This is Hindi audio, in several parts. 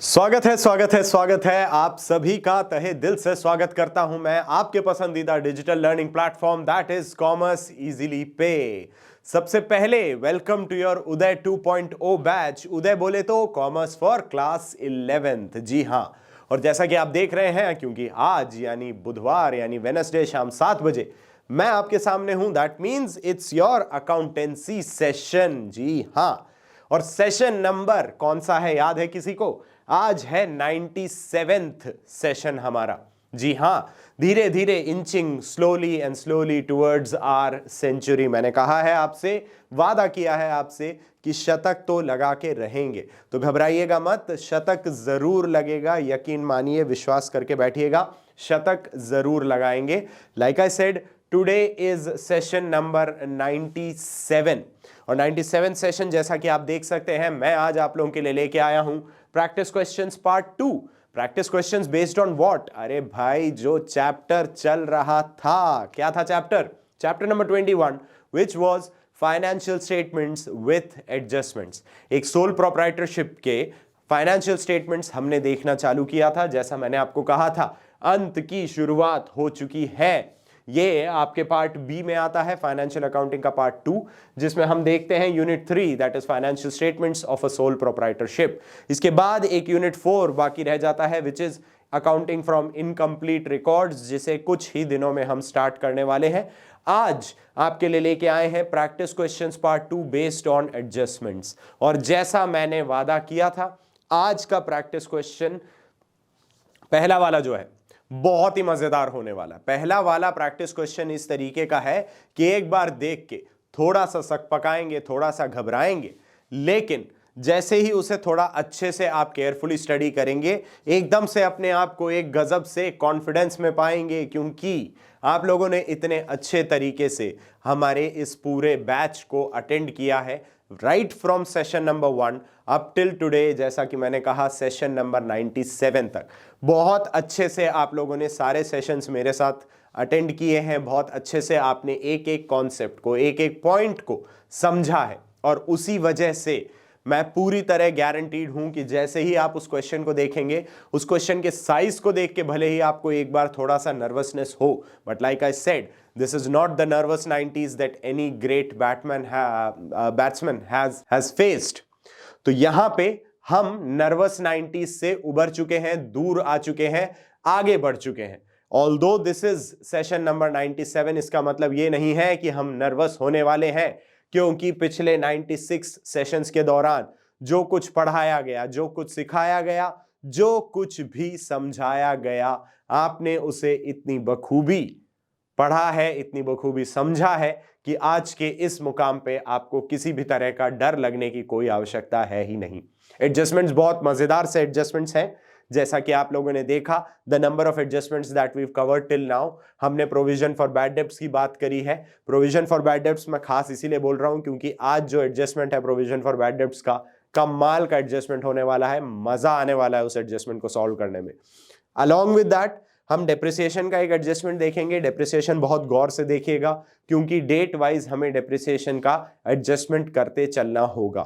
स्वागत है आप सभी का तहे दिल से स्वागत करता हूं मैं आपके पसंदीदा digital learning platform that is commerce easily पे। सबसे पहले welcome to your Uday 2.0 batch. Uday बोले तो कॉमर्स फॉर क्लास 11th। जी हां, और जैसा कि आप देख रहे हैं, क्योंकि आज यानी बुधवार यानी वेडनेसडे शाम 7 बजे मैं आपके सामने हूं, that means it's your accountancy session. जी हां, और सेशन नंबर कौन सा है याद है किसी को? आज है 97th सेशन हमारा। जी हां, धीरे धीरे inching slowly and slowly towards our century. मैंने कहा है आपसे, वादा किया है आपसे कि शतक तो लगा के रहेंगे, तो घबराइएगा मत, शतक जरूर लगेगा। यकीन मानिए, विश्वास करके बैठिएगा, शतक जरूर लगाएंगे। Like I said, today is session number 97 और 97 सेशन जैसा कि आप देख सकते हैं मैं आज आप लोगों के लिए लेके आया हूं practice questions part 2। Practice questions based on what? अरे भाई, जो चैप्टर चल रहा था, क्या था chapter? Chapter number 21 which was financial statements with adjustments. एक सोल प्रोप्राइटरशिप के फाइनेंशियल स्टेटमेंट्स हमने देखना चालू किया था। जैसा मैंने आपको कहा था, अंत की शुरुआत हो चुकी है। ये आपके पार्ट बी में आता है, फाइनेंशियल अकाउंटिंग का पार्ट 2, जिसमें हम देखते हैं unit 3 that is financial statements of a sole proprietorship. इसके बाद एक यूनिट 4 बाकी रह जाता है which is accounting from incomplete records, जिसे कुछ ही दिनों में हम स्टार्ट करने वाले हैं। आज आपके लिए लेके आए हैं practice questions part 2 based on adjustments. और जैसा मैंने वादा किया था, आज का प्रैक्टिस क्वेश्चन पहला वाला जो है बहुत ही मजेदार होने वाला। पहला वाला प्रैक्टिस क्वेश्चन इस तरीके का है कि एक बार देख के थोड़ा सा सक पकाएंगे, थोड़ा सा घबराएंगे, लेकिन जैसे ही उसे थोड़ा अच्छे से आप केयरफुली स्टडी करेंगे, एकदम से अपने आप को एक गजब से कॉन्फिडेंस में पाएंगे, क्योंकि आप लोगों ने इतने अच्छे तरीके से हमारे इस पूरे बैच को अटेंड किया है, right from session number 1 up till today. जैसा कि मैंने कहा, सेशन नंबर 97 तक बहुत अच्छे से आप लोगों ने सारे सेशंस मेरे साथ अटेंड किए हैं। बहुत अच्छे से आपने एक एक कॉन्सेप्ट को, एक एक पॉइंट को समझा है, और उसी वजह से मैं पूरी तरह गारंटीड हूं कि जैसे ही आप उस क्वेश्चन को देखेंगे, उस क्वेश्चन के साइज को देख के भले ही आपको एक बार थोड़ा सा नर्वसनेस हो, but like I said, this is not the nervous 90s that any great batsman has faced। तो यहां पे हम नर्वस 90s से उबर चुके हैं, दूर आ चुके हैं, आगे बढ़ चुके हैं। Although this is session number 97, इसका मतलब ये नहीं है कि हम नर्वस होने वाले हैं, क्योंकि पिछले 96 सेशंस के दौरान जो कुछ पढ़ाया गया, जो कुछ सिखाया गया, जो कुछ भी समझाया गया, आपने उसे इतनी बखूबी पढ़ा है, इतनी बखूबी समझा है कि आज के इस मुकाम पे आपको किसी भी तरह का डर लगने की कोई आवश्यकता है ही नहीं। एडजस्टमेंट्स बहुत मजेदार से एडजस्टमेंट्स हैं, जैसा कि आप लोगों ने देखा, the number of adjustments that we covered till now. हमने प्रोविजन फॉर बैड डेब्ट्स की बात करी है। प्रोविजन फॉर बैड डेब्ट्स मैं खास इसीलिए बोल रहा हूं क्योंकि आज जो एडजस्टमेंट है प्रोविजन फॉर बैड डेब्ट्स का, कमाल का एडजस्टमेंट होने वाला है, मजा आने वाला है उस एडजस्टमेंट को सॉल्व करने में। अलॉन्ग विद दैट हम डेप्रिसिएशन का एक एडजस्टमेंट देखेंगे। डेप्रिसिएशन बहुत गौर से देखिएगा, क्योंकि डेट वाइज हमें डेप्रिसिएशन का एडजस्टमेंट करते चलना होगा।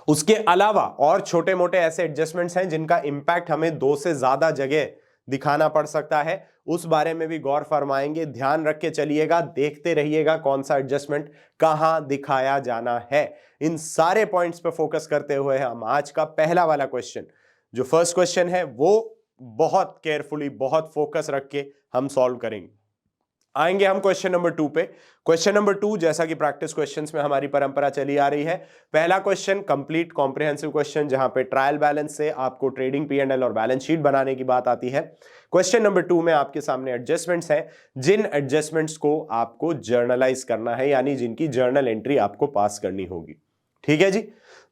उसके अलावा और छोटे मोटे ऐसे एडजस्टमेंट्स हैं जिनका इंपैक्ट हमें 2 से ज्यादा जगह दिखाना पड़ सकता है, उस बारे में भी गौर फरमाएंगे। ध्यान रख के चलिएगा, देखते रहिएगा कौन सा एडजस्टमेंट कहां दिखाया जाना है। इन सारे पॉइंट्स पे फोकस करते हुए हम आज का पहला वाला क्वेश्चन, जो फर्स्ट क्वेश्चन है, वो बहुत केयरफुली, बहुत फोकस रख के हम सॉल्व करेंगे। आएंगे हम क्वेश्चन नंबर 2 पे। क्वेश्चन नंबर 2, जैसा कि प्रैक्टिस क्वेश्चंस में हमारी परंपरा चली आ रही है, पहला क्वेश्चन कंप्लीट कॉम्प्रिहेंसिव क्वेश्चन, जहां पे ट्रायल बैलेंस से आपको ट्रेडिंग P&L और बैलेंस शीट बनाने की बात आती है। क्वेश्चन नंबर 2 में आपके सामने एडजस्टमेंट्स हैं, जिन एडजस्टमेंट्स को आपको जर्नलाइज करना है, यानी जिनकी जर्नल एंट्री आपको पास करनी होगी। ठीक है जी,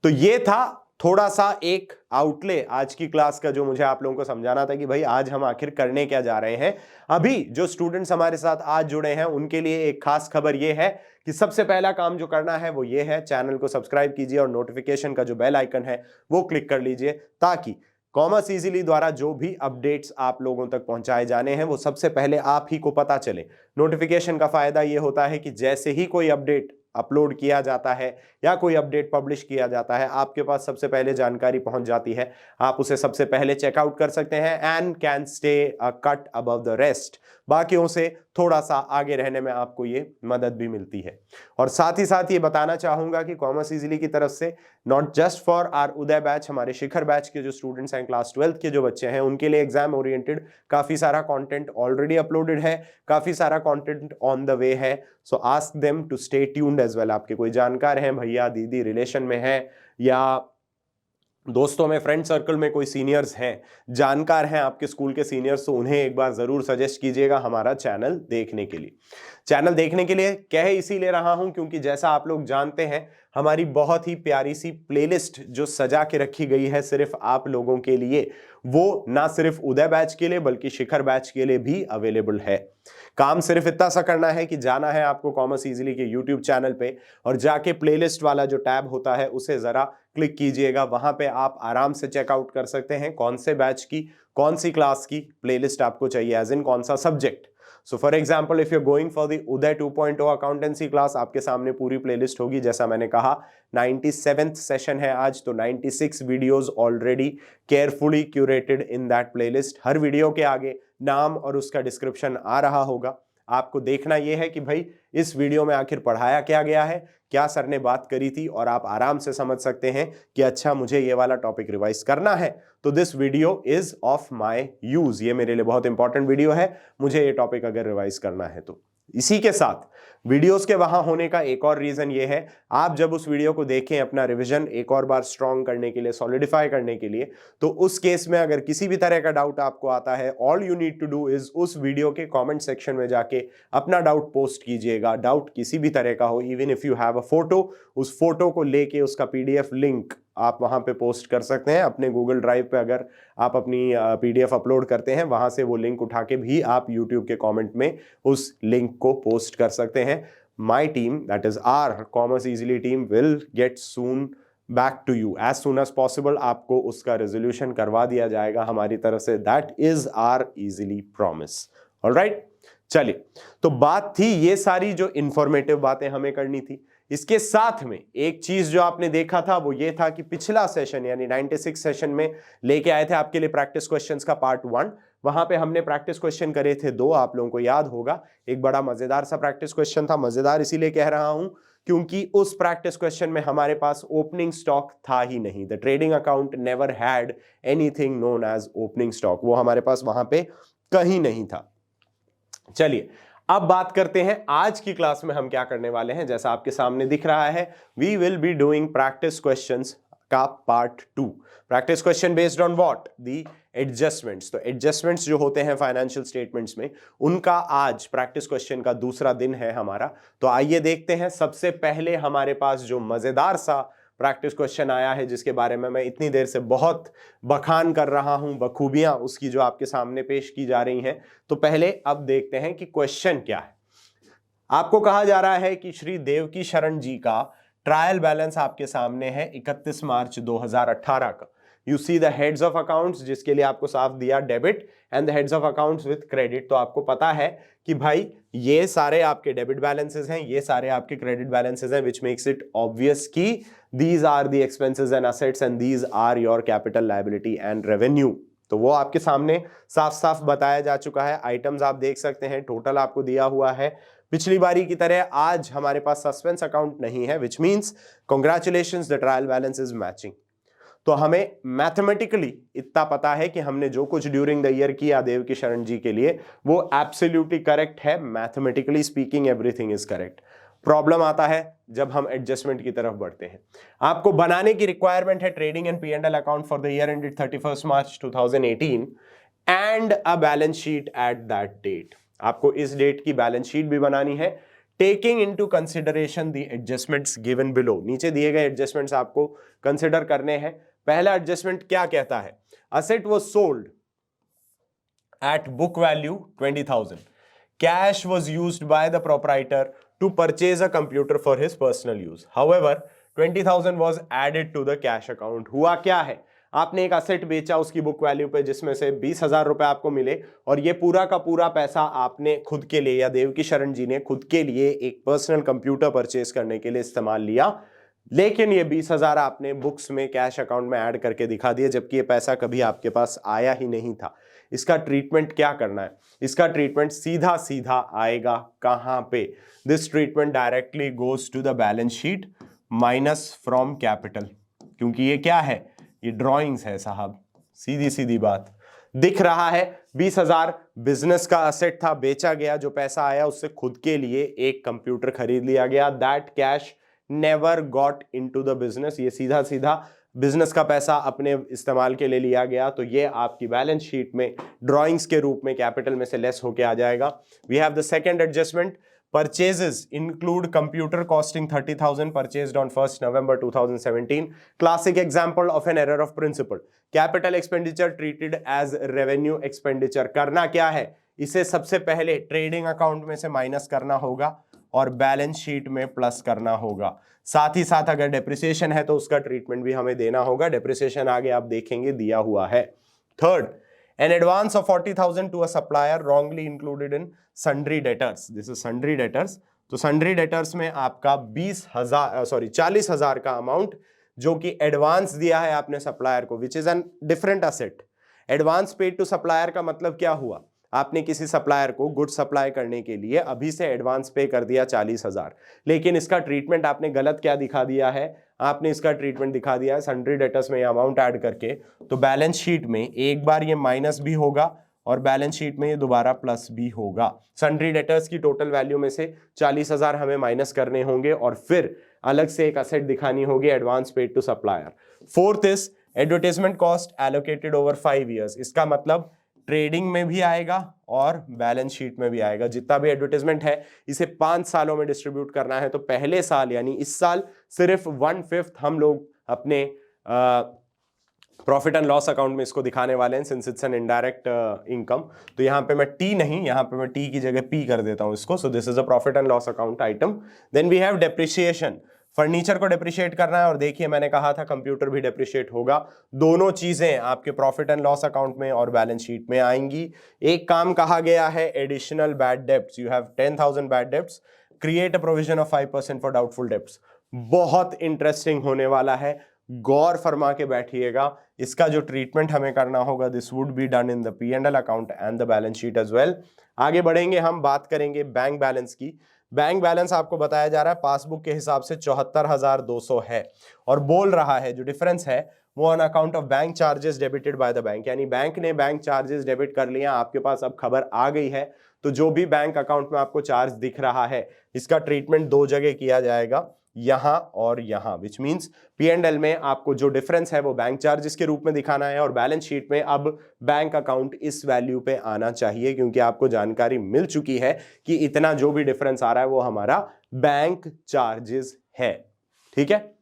तो ये था थोड़ा सा एक आउटले आज की क्लास का, जो मुझे आप लोगों को समझाना था कि भाई आज हम आखिर करने क्या जा रहे हैं। अभी जो स्टूडेंट्स हमारे साथ आज जुड़े हैं उनके लिए एक खास खबर ये है कि सबसे पहला काम जो करना है वो ये है, चैनल को सब्सक्राइब कीजिए और नोटिफिकेशन का जो बेल आइकन है वो क्लिक कर लीजिए, ताकि कॉमर्स इजीली द्वारा जो भी अपडेट्स आप लोगों तक पहुंचाए जाने हैं वो सबसे पहले आप ही को पता चले। नोटिफिकेशन का फायदा ये होता है कि जैसे ही कोई अपडेट अपलोड किया जाता है या कोई अपडेट पब्लिश किया जाता है, आपके पास सबसे पहले जानकारी पहुंच जाती है, आप उसे सबसे पहले चेकआउट कर सकते हैं and can stay a cut above the rest. बाकियों से थोड़ा सा आगे रहने में आपको ये मदद भी मिलती है। और साथ ही साथ ये बताना चाहूंगा कि कॉमर्स इजीली की तरफ से not just for our Uday batch, हमारे शिखर बैच के जो स्टूडेंट्स हैं, क्लास 12 के जो बच्चे हैं, उनके लिए एग्जाम ओरिएंटेड काफी सारा कंटेंट ऑलरेडी अपलोडेड है, काफी सारा कंटेंट ऑन द वे है। So ask them to stay tuned as well. आपके कोई जानकार हैं, भैया दीदी रिलेशन में है या दोस्तों में, फ्रेंड सर्कल में कोई सीनियर्स हैं, जानकार हैं आपके स्कूल के सीनियर्स, तो उन्हें एक बार जरूर सजेस्ट कीजिएगा हमारा चैनल देखने के लिए। चैनल देखने के लिए कह इसीलिए रहा हूं क्योंकि जैसा आप लोग जानते हैं, हमारी बहुत ही प्यारी सी प्लेलिस्ट जो सजा के रखी गई है सिर्फ आप लोगों के लिए, वो ना सिर्फ उदय बैच के लिए बल्कि शिखर बैच के लिए भी अवेलेबल है। काम सिर्फ इतना सा करना है कि जाना है आपको कॉमर्स इजीली के यूट्यूब चैनल पे और जाके प्लेलिस्ट वाला जो टैब होता है उसे जरा क्लिक कीजिएगा। वहां पे आप आराम से चेकआउट कर सकते हैं कौन से बैच की कौन सी क्लास की प्लेलिस्ट आपको चाहिए, एज इन कौन सा subject. So for example if you going for the Uday 2.0 accountancy class, आपके सामने पूरी प्लेलिस्ट होगी। जैसा मैंने कहा 97th सेशन है आज, तो 96 videos already carefully curated in that playlist. Her video के आगे नाम और उसका डिस्क्रिप्शन आ रहा होगा। आपको देखना यह है कि भाई इस वीडियो में आखिर पढ़ाया क्या गया है, क्या सर ने बात करी थी, और आप आराम से समझ सकते हैं कि अच्छा मुझे ये वाला टॉपिक रिवाइज करना है तो this video is of my use, ये मेरे लिए बहुत इंपॉर्टेंट वीडियो है, मुझे ये टॉपिक अगर रिवाइज करना है तो। इसी के साथ वीडियोस के वहां होने का एक और रीजन ये है, आप जब उस वीडियो को देखें अपना रिवीजन एक और बार स्ट्रॉन्ग करने के लिए, सॉलिडिफाई करने के लिए, तो उस केस में अगर किसी भी तरह का डाउट आपको आता है, all you need to do is उस वीडियो के कमेंट सेक्शन में जाके अपना डाउट पोस्ट कीजिएगा। डाउट किसी भी तरह का हो, even if you have a photo, उस फोटो को लेके उसका पीडीएफ लिंक आप वहां पे पोस्ट कर सकते हैं। अपने गूगल ड्राइव पे अगर आप अपनी पीडीएफ अपलोड करते हैं, वहां से वो लिंक उठा के भी आप यूट्यूब के कमेंट में उस लिंक को पोस्ट कर सकते हैं। My team, that is our commerce easily team, will get soon back to you as soon as possible. आपको उसका रेजोल्यूशन करवा दिया जाएगा हमारी तरफ से, that is our easily promise. Alright, चलिए, तो बात थी ये सारी जो इंफॉर्मेटिव बातें हमें करनी थी। इसके साथ में एक चीज जो आपने देखा था वो ये था कि पिछला सेशन यानी 96 सेशन में लेके आए थे आपके लिए प्रैक्टिस क्वेश्चंस का पार्ट 1। वहां पे हमने प्रैक्टिस क्वेश्चन करे थे 2, आप लोगों को याद होगा। एक बड़ा मजेदार सा प्रैक्टिस क्वेश्चन था, मजेदार इसीलिए कह रहा हूं क्योंकि उस प्रैक्टिस क्वेश्चन में हमारे पास ओपनिंग स्टॉक था ही नहीं। The trading account never had anything known as opening stock, वो हमारे पास वहां पे कहीं नहीं था। चलिए, अब बात करते हैं आज की क्लास में हम क्या करने वाले हैं। जैसा आपके सामने दिख रहा है, we will be doing practice questions का part 2। Practice question based on what, the adjustments. तो एडजस्टमेंट्स जो होते हैं फाइनेंशियल स्टेटमेंट्स में, उनका आज प्रैक्टिस क्वेश्चन का दूसरा दिन है हमारा। तो आइए देखते हैं। सबसे पहले हमारे पास जो मजेदार सा प्रैक्टिस क्वेश्चन आया है, जिसके बारे में मैं इतनी देर से बहुत बखान कर रहा हूं, बखूबियां उसकी जो आपके सामने पेश की जा रही हैं। तो पहले अब देखते हैं कि क्वेश्चन क्या है। आपको कहा जा रहा है कि श्री देवकी शरण जी का ट्रायल बैलेंस आपके सामने है 31 मार्च 2018 का। You see the heads of accounts, जिसके लिए आपको साफ दिया debit, and the heads of accounts with credit. तो आपको पता है कि भाई ये सारे आपके डेबिट बैलेंसेस हैं, ये सारे आपके क्रेडिट बैलेंसेस हैं, विच मेक्स इट ऑब्वियस कि these are the expenses and assets and these are your capital liability and revenue. तो वो आपके सामने साफ साफ बताया जा चुका है। आइटम्स आप देख सकते हैं, टोटल आपको दिया हुआ है। पिछली बारी की तरह आज हमारे पास सस्पेंस अकाउंट नहीं है, which means congratulations, the trial balance is matching. तो हमें मैथमेटिकली इतना पता है कि हमने जो कुछ ड्यूरिंग द ईयर किया देवकी शरण जी के लिए वो एब्सोल्युटली करेक्ट है। Mathematically speaking everything is correct. Problem आता है जब हम एडजस्टमेंट की तरफ बढ़ते हैं। आपको बनाने की रिक्वायरमेंट है trading and P&L account for the year ended 31 March 2018 and a balance sheet at that date. आपको इस डेट की बैलेंस शीट भी बनानी है, taking into consideration the adjustments given below. नीचे दिए गए एडजस्टमेंट्स आपको कंसिडर करने हैं। पहला एडजस्टमेंट क्या कहता है, asset was sold at book value 20,000, cash was used by the proprietor to purchase a computer for his personal use. However, 20,000 was added to the cash account. हुआ क्या है, आपने एक असेट बेचा उसकी बुक वैल्यू पे जिसमें से 20,000 रुपए आपको मिले और ये पूरा का पूरा पैसा आपने खुद के लिए या देवकी शरण जी ने खुद के लिए एक पर्सनल कंप्यूटर परचेज करने के लिए इस्तेमाल लिया, लेकिन ये 20,000 आपने बुक्स में कैश अकाउंट में ऐड करके दिखा दिए जबकि ये पैसा कभी आपके पास आया ही नहीं था। इसका ट्रीटमेंट क्या करना है? इसका ट्रीटमेंट सीधा सीधा आएगा कहां पे? This treatment directly goes to the balance sheet minus from capital, क्योंकि ये क्या है? ये ड्रॉइंग्स है साहब, सीधी सीधी बात। दिख रहा है 20,000 बिजनेस का असेट था, बेचा गया, जो पैसा आया उससे खुद के लिए एक कंप्यूटर खरीद लिया गया। That cash never got into the business, ये सीधा सीधा बिजनेस का पैसा अपने इस्तेमाल के लिए लिया गया, तो ये आपकी बैलेंस शीट में ड्राइंग्स के रूप में कैपिटल में से लेस होके आ जाएगा। We have the second adjustment, purchases include computer costing 30,000 purchased on 1st November 2017. Classic example of an error of principle. Capital expenditure treated as revenue expenditure. करना क्या है? इसे सबसे पहले ट्रेडिंग अकाउंट में से माइनस करना होगा और बैलेंस शीट में प्लस करना होगा। साथ ही साथ अगर डेप्रिसिएशन है तो उसका ट्रीटमेंट भी हमें देना होगा। डेप्रिसिएशन आगे आप देखेंगे दिया हुआ है। Third, an advance of 40,000 to a supplier wrongly included in sundry debtors. This is sundry debtors. तो sundry debtors में आपका 40,000 का अमाउंट जो कि एडवांस दिया है आपने सप्लायर को, which is an different asset. Advance paid to supplier का मतलब क्या हुआ? आपने किसी सप्लायर को गुड सप्लाई करने के लिए अभी से एडवांस पे कर दिया 40,000, लेकिन इसका ट्रीटमेंट आपने गलत क्या दिखा दिया है? आपने इसका ट्रीटमेंट दिखा दिया है सन्ड्री डेटर्स में ये अमाउंट ऐड करके, तो बैलेंस शीट में एक बार ये माइनस भी होगा और बैलेंस शीट में ये दोबारा प्लस भी होगा। सन्ड्री डेटर्स की टोटल वैल्यू में से 40,000 हमें माइनस करने होंगे और फिर अलग से एक असेट दिखानी होगी advance paid to supplier. Fourth is advertisement cost allocated over 5 years. इसका मतलब ट्रेडिंग में भी आएगा और बैलेंस शीट में भी आएगा। जितना भी एडवर्टाइजमेंट है इसे 5 सालों में डिस्ट्रीब्यूट करना है, तो पहले साल यानी इस साल सिर्फ 1/5 हम लोग अपने प्रॉफिट एंड लॉस अकाउंट में इसको दिखाने वाले हैं, since it's an indirect income. तो यहाँ पे मैं टी नहीं, यहाँ पे मैं टी की जगह पी कर देता हूँ इसको। So this is a profit and loss account item. Then we have depreciation. Furniture को डेप्रिशिएट करना है और देखिए मैंने कहा था कंप्यूटर भी डेप्रिशिएट होगा। दोनों चीजें आपके प्रॉफिट एंड लॉस अकाउंट में और बैलेंस शीट में आएंगी। एक काम कहा गया है additional bad debts. You have 10,000 bad debts, create a provision of 5% for doubtful debts. बहुत इंटरेस्टिंग होने वाला है, गौर फरमा के बैठिएगा। इसका जो ट्रीटमेंट हमें करना होगा this would be done in the P&L account and the balance sheet as well. आगे बढ़ेंगे, हम बात करेंगे बैंक बैलेंस की। बैंक बैलेंस आपको बताया जा रहा है पासबुक के हिसाब से 74,200 है और बोल रहा है जो डिफरेंस है वो on account of bank charges debited by the bank, यानी बैंक ने बैंक चार्जेस डेबिट कर लिया, आपके पास अब खबर आ गई है। तो जो भी बैंक अकाउंट में आपको चार्ज दिख रहा है इसका ट्रीटमेंट 2 जगह किया जाएगा, यहां और यहां, विच मींस P&L में आपको जो डिफरेंस है वो बैंक चार्जेस के रूप में दिखाना है और बैलेंस शीट में अब बैंक अकाउंट इस वैल्यू पे आना चाहिए, क्योंकि आपको जानकारी मिल चुकी है कि इतना जो भी डिफरेंस आ रहा है वो हमारा बैंक चार्जेस है। ठीक है,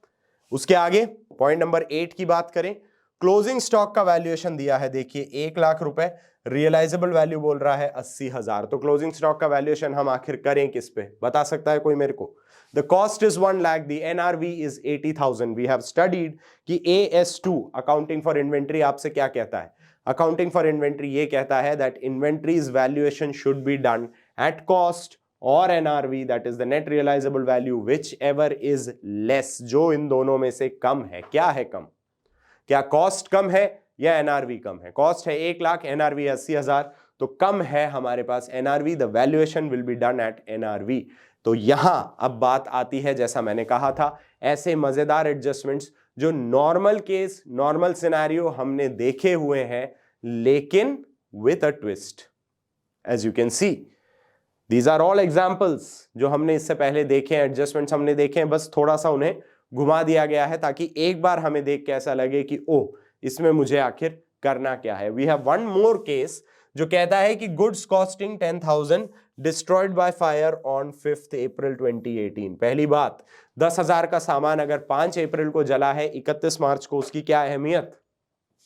उसके आगे पॉइंट नंबर 8 की बात करें। क्लोजिंग स्टॉक का वैल्यूएशन दिया है, देखिए 1 लाख रुपए, रियलाइजेबल वैल्यू बोल रहा है 80,000। तो क्लोजिंग स्टॉक का वैल्यूएशन हम आखिर करें किस पे, बता सकता है कोई मेरे को? The cost is 1 lakh, the NRV is 80,000. We have studied कि AS2 accounting for inventory आपसे क्या कहता है? Accounting for inventory ये कहता है that inventory's valuation should be done at cost or NRV, that is the net realizable value, whichever is less, जो इन दोनों में से कम है। क्या है कम? क्या कॉस्ट कम है या NRV कम है? कॉस्ट है 1 लाख, NRV 80,000, तो कम है हमारे पास NRV, the valuation will be done at NRV। तो यहां अब बात आती है, जैसा मैंने कहा था, ऐसे मजेदार एडजस्टमेंट्स जो नॉर्मल केस, नॉर्मल सिनेरियो हमने देखे हुए हैं, लेकिन with a twist. As you can see these are all examples जो हमने इससे पहले देखे हैं, एडजस्टमेंट्स हमने देखे हैं, बस थोड़ा सा उन्हें घुमा दिया गया है ताकि एक बार हमें देख के ऐसा लगे कि ओह, इसमें मुझे आखिर करना क्या है। We have one more case जो कहता है कि goods costing 10,000 destroyed by fire on 5 April 2018। पहली बात, 10,000 का सामान अगर 5 अप्रैल को जला है, 31 मार्च को उसकी क्या अहमियत?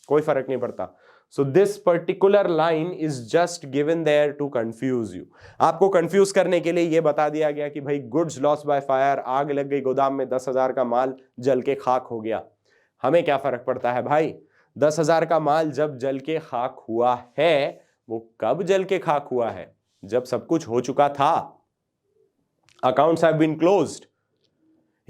कोई फर्क नहीं पड़ता। So this particular line is just given there to confuse you. आपको कंफ्यूज करने के लिए यह बता दिया गया कि भाई गुड्स लॉस बाय फायर, आग लग गई गोदाम में, 10,000 का माल जल के खाक हो गया। हमें क्या फर्क पड़ता है भाई? 10,000 का माल जब जल के खाक हुआ है, वो कब जल के खाक हुआ है? जब सब कुछ हो चुका था। Accounts have been closed.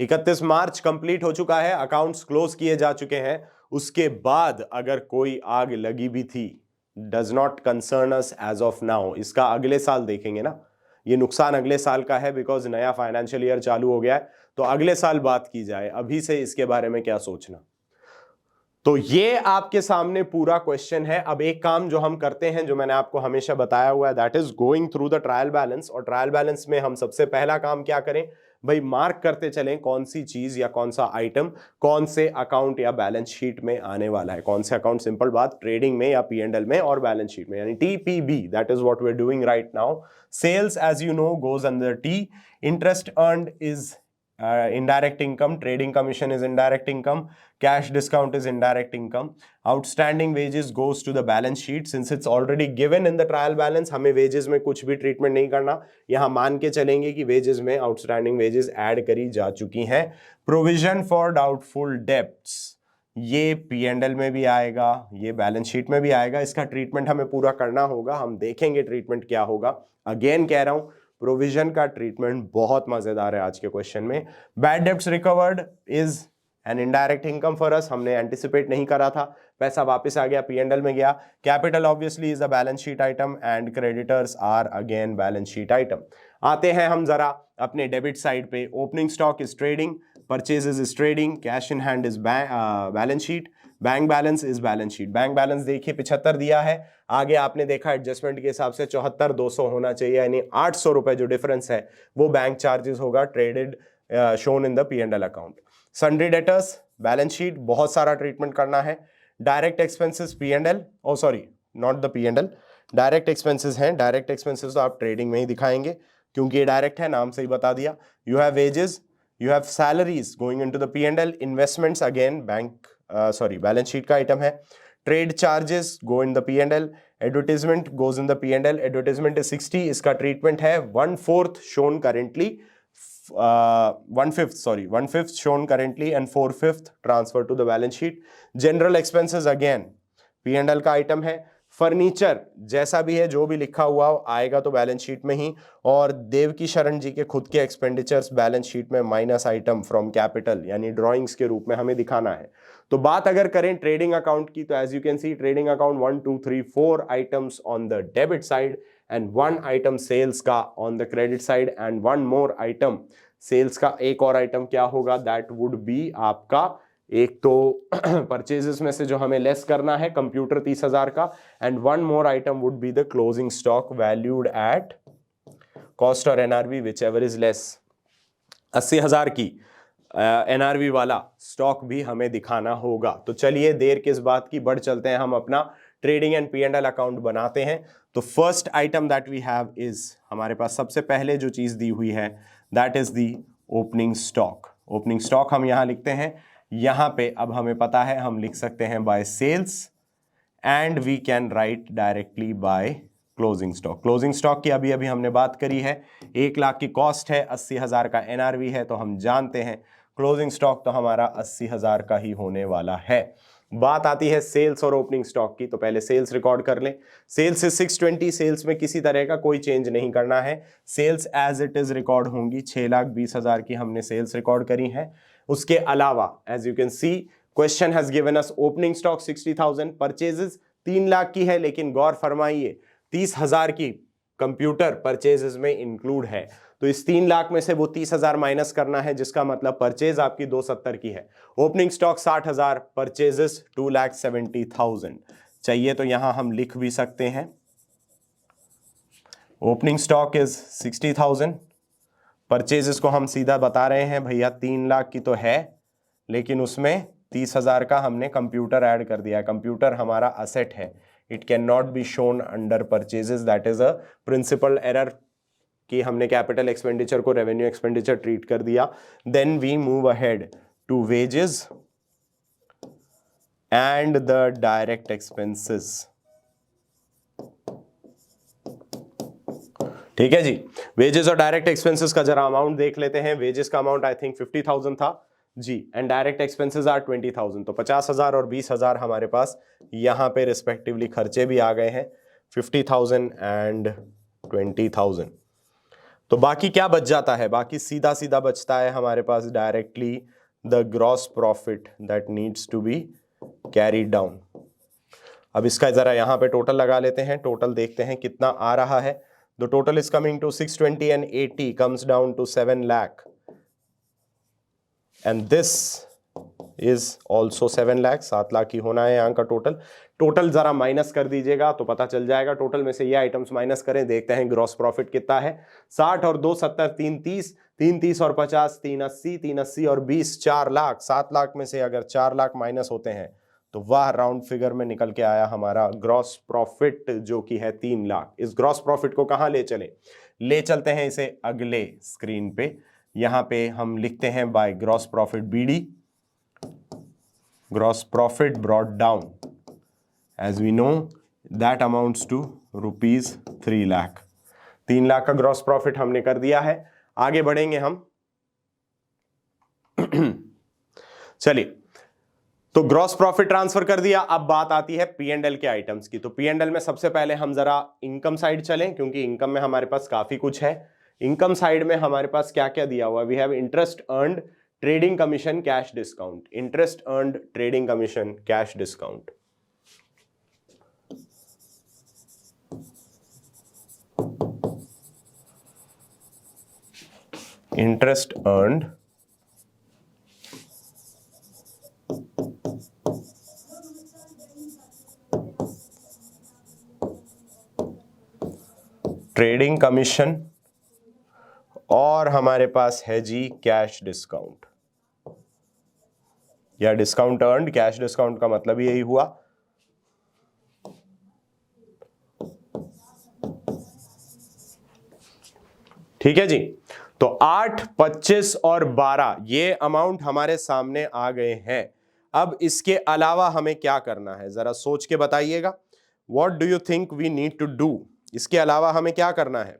31 मार्च कंप्लीट हो चुका है, अकाउंट्स क्लोज किए जा चुके हैं। उसके बाद अगर कोई आग लगी भी थी, does not concern us as of now. इसका अगले साल देखेंगे ना, ये नुकसान अगले साल का है बिकॉज नया फाइनेंशियल ईयर चालू हो गया है, तो अगले साल बात की जाए, अभी से इसके बारे में क्या सोचना। तो ये आपके सामने पूरा क्वेश्चन है। अब एक काम जो हम करते हैं, जो मैंने आपको हमेशा बताया हुआ है, that is going through the trial balance. और ट्रायल बैलेंस में हम सबसे पहला काम क्या करें भाई, मार्क करते चलें कौन सी चीज या कौन सा आइटम कौन से अकाउंट या बैलेंस शीट में आने वाला है। कौन से अकाउंट, सिंपल बात, ट्रेडिंग में या P&L में और बैलेंस शीट में, यानी TPB, that is what we are doing right now. Sales as you know goes under T, interest earned is indirect income, trading commission is indirect income, cash discount is indirect income, outstanding wages goes to the balance sheet since it's already given in the trial balance। हमें wages में कुछ भी ट्रीटमेंट नहीं करना, यहां मान के चलेंगे कि wages में outstanding wages ऐड करी जा चुकी हैं। provision for doubtful debts, ये P&L में भी आएगा, ये बैलेंस शीट में भी आएगा। इसका ट्रीटमेंट हमें पूरा करना होगा, हम देखेंगे ट्रीटमेंट क्या होगा। अगेन कह रहा हूं, प्रोविजन का ट्रीटमेंट बहुत मजेदार है आज के क्वेश्चन में। Bad debts recovered is an indirect income for us, हमने एंटिसिपेट नहीं करा था, पैसा वापस आ गया, P&L में गया। Capital obviously is a balance sheet item and creditors are again balance sheet item. आते हैं हम जरा अपने डेबिट साइड पे। Opening stock is trading, purchases is trading, cash in hand is balance sheet, bank balance is balance sheet. Bank balance देखिए 75 दिया है, आगे आपने देखा एडजस्टमेंट के हिसाब से 74,200 होना चाहिए, यानी 800 रुपए जो डिफरेंस है वो बैंक चार्जेस होगा, traded shown in the P&L account. Sundry debtors balance sheet, बहुत सारा ट्रीटमेंट करना है। Direct expenses P&L, oh sorry not the P&L, direct expenses हैं। डायरेक्ट एक्सपेंसेस तो आप ट्रेडिंग में ही दिखाएंगे क्योंकि ये डायरेक्ट है, नाम से ही बता दिया। You have wages, you have salaries going into the P&L, investments again bank balance sheet का आइटम है। Trade charges go in the P&L, advertisement goes in the P&L, advertisement is 60, इसका ट्रीटमेंट है 1/4 shown currently, 1/5 shown currently and 4/5 transfer to the balance sheet. General expenses again P&L का आइटम है। फर्नीचर जैसा भी है, जो भी लिखा हुआ आएगा तो बैलेंस शीट में ही। और देवकी शरण जी के खुद के एक्सपेंडिचर्स बैलेंस शीट में माइनस आइटम फ्रॉम कैपिटल, यानी ड्राइंग्स के रूप में हमें दिखाना है। तो बात अगर करें ट्रेडिंग अकाउंट की, तो as you can see trading account 1 2 3 4 items on the debit side and 1 item sales का on the credit side and 1 more item sales का। एक और आइटम क्या होगा, दैट वुड बी आपका, एक तो परचेजेस में से जो हमें लेस करना है कंप्यूटर 30,000 का, and 1 more item would be the closing stock valued at cost और NRV which ever is less. 80,000 की NRV वाला स्टॉक भी हमें दिखाना होगा। तो चलिए देर किस बात की, बढ़ चलते हैं, हम अपना ट्रेडिंग एंड P&L अकाउंट बनाते हैं। तो first item that we have is, हमारे पास सबसे पहले जो चीज दी हुई है that is the opening stock. Opening stock हम यहां लिखते हैं, यहां पे अब हमें पता है हम लिख सकते हैं by sales and we can write directly by closing stock. Closing stock की अभी अभी हमने बात करी है, 1 लाख की कॉस्ट है, 80,000 का NRV है, तो हम जानते हैं क्लोजिंग स्टॉक तो हमारा 80,000 का ही होने वाला है। बात आती है सेल्स और ओपनिंग स्टॉक की, तो पहले सेल्स रिकॉर्ड कर लें। सेल्स इज 620, सेल्स में किसी तरह का कोई चेंज नहीं करना है, sales as it is record होंगी। 6,20,000 की हमने सेल्स रिकॉर्ड करी है। उसके अलावा as you can see question has given us opening stock 60,000, purchases 3 lakh की है, लेकिन गौर फरमाइए 30,000 की कंप्यूटर परचेजेस में इंक्लूड है, तो इस 3 लाख में से वो 30,000 माइनस करना है, जिसका मतलब परचेज आपकी 270 की है। ओपनिंग स्टॉक 60,000, परचेजेस 2,70,000 चाहिए, तो यहां हम लिख भी सकते हैं ओपनिंग स्टॉक इज 60,000, परचेजेस को हम सीधा बता रहे हैं भैया 3 लाख की तो है, लेकिन उसमें 30,000 का हमने कंप्यूटर ऐड कर दिया। कंप्यूटर हमारा असेट है, it can not be shown under purchases, that is a principle error कि हमने कैपिटल एक्सपेंडिचर को रेवेन्यू एक्सपेंडिचर ट्रीट कर दिया। Then we move ahead to wages and the direct expenses. ठीक है जी, वेजेस और डायरेक्ट एक्सपेंसेस का जरा अमाउंट देख लेते हैं। वेजेस का अमाउंट आई थिंक 50,000 था, जी, एंड डायरेक्ट एक्सपेंसेस आर 20,000, तो 50,000 और 20,000 हमारे पास यहाँ पे रिस्पेक्टिवली खर्चे भी आ गए हैं, 50,000 एंड 20,000। तो बाकी क्या बच जाता है? बाकी सीधा सीधा बचता है हमारे पास directly the gross profit that needs to be carried down. अब इसका जरा यहां पे टोटल लगा लेते हैं, टोटल देखते हैं कितना आ रहा है। The total is coming to 620 and 80 comes down to 7 lakh and this is also 7 lakh, 7 lakh ही होना है यहाँ का टोटल। टोटल जरा माइनस कर दीजिएगा तो पता चल जाएगा। टोटल में से ये आइटम्स माइनस करें, देखते हैं ग्रॉस प्रॉफिट कितना है। 60 और 2 70, 3 30, 3 30 और 50, 3 80, 3 80 और 20, 4 लाख। 7 लाख में से अगर 4 लाख माइनस होते हैं तो वह राउंड फिगर में निकल के आया हमारा ग्रॉस प्रॉफिट, जो कि है 3 लाख। इस ग्रॉस प्रॉफिट को कहां ले चले? ले चलते हैं इसे अगले स्क्रीन पे। यहां पे हम लिखते हैं by gross profit BD, gross profit brought down as we know that amounts to rupees 3 lakh. 3 lakh का ग्रॉस प्रॉफिट हमने कर दिया है। आगे बढ़ेंगे हम। चलिए, तो ग्रॉस प्रॉफिट ट्रांसफर कर दिया। अब बात आती है P&L के आइटम्स की। तो P&L में सबसे पहले हम जरा इनकम साइड चलें, क्योंकि इनकम में हमारे पास काफी कुछ है। इनकम साइड में हमारे पास क्या क्या दिया हुआ? We have interest earned, trading commission, cash discount. Interest earned, trading commission, cash discount. Interest earned, trading commission, और हमारे पास है जी कैश डिस्काउंट या डिस्काउंट अर्न्ड। कैश डिस्काउंट का मतलब यही हुआ। ठीक है जी। तो 8, 25 और 12 ये अमाउंट हमारे सामने आ गए हैं। अब इसके अलावा हमें क्या करना है, जरा सोच के बताइएगा। What do you think we need to do? इसके अलावा हमें क्या करना है?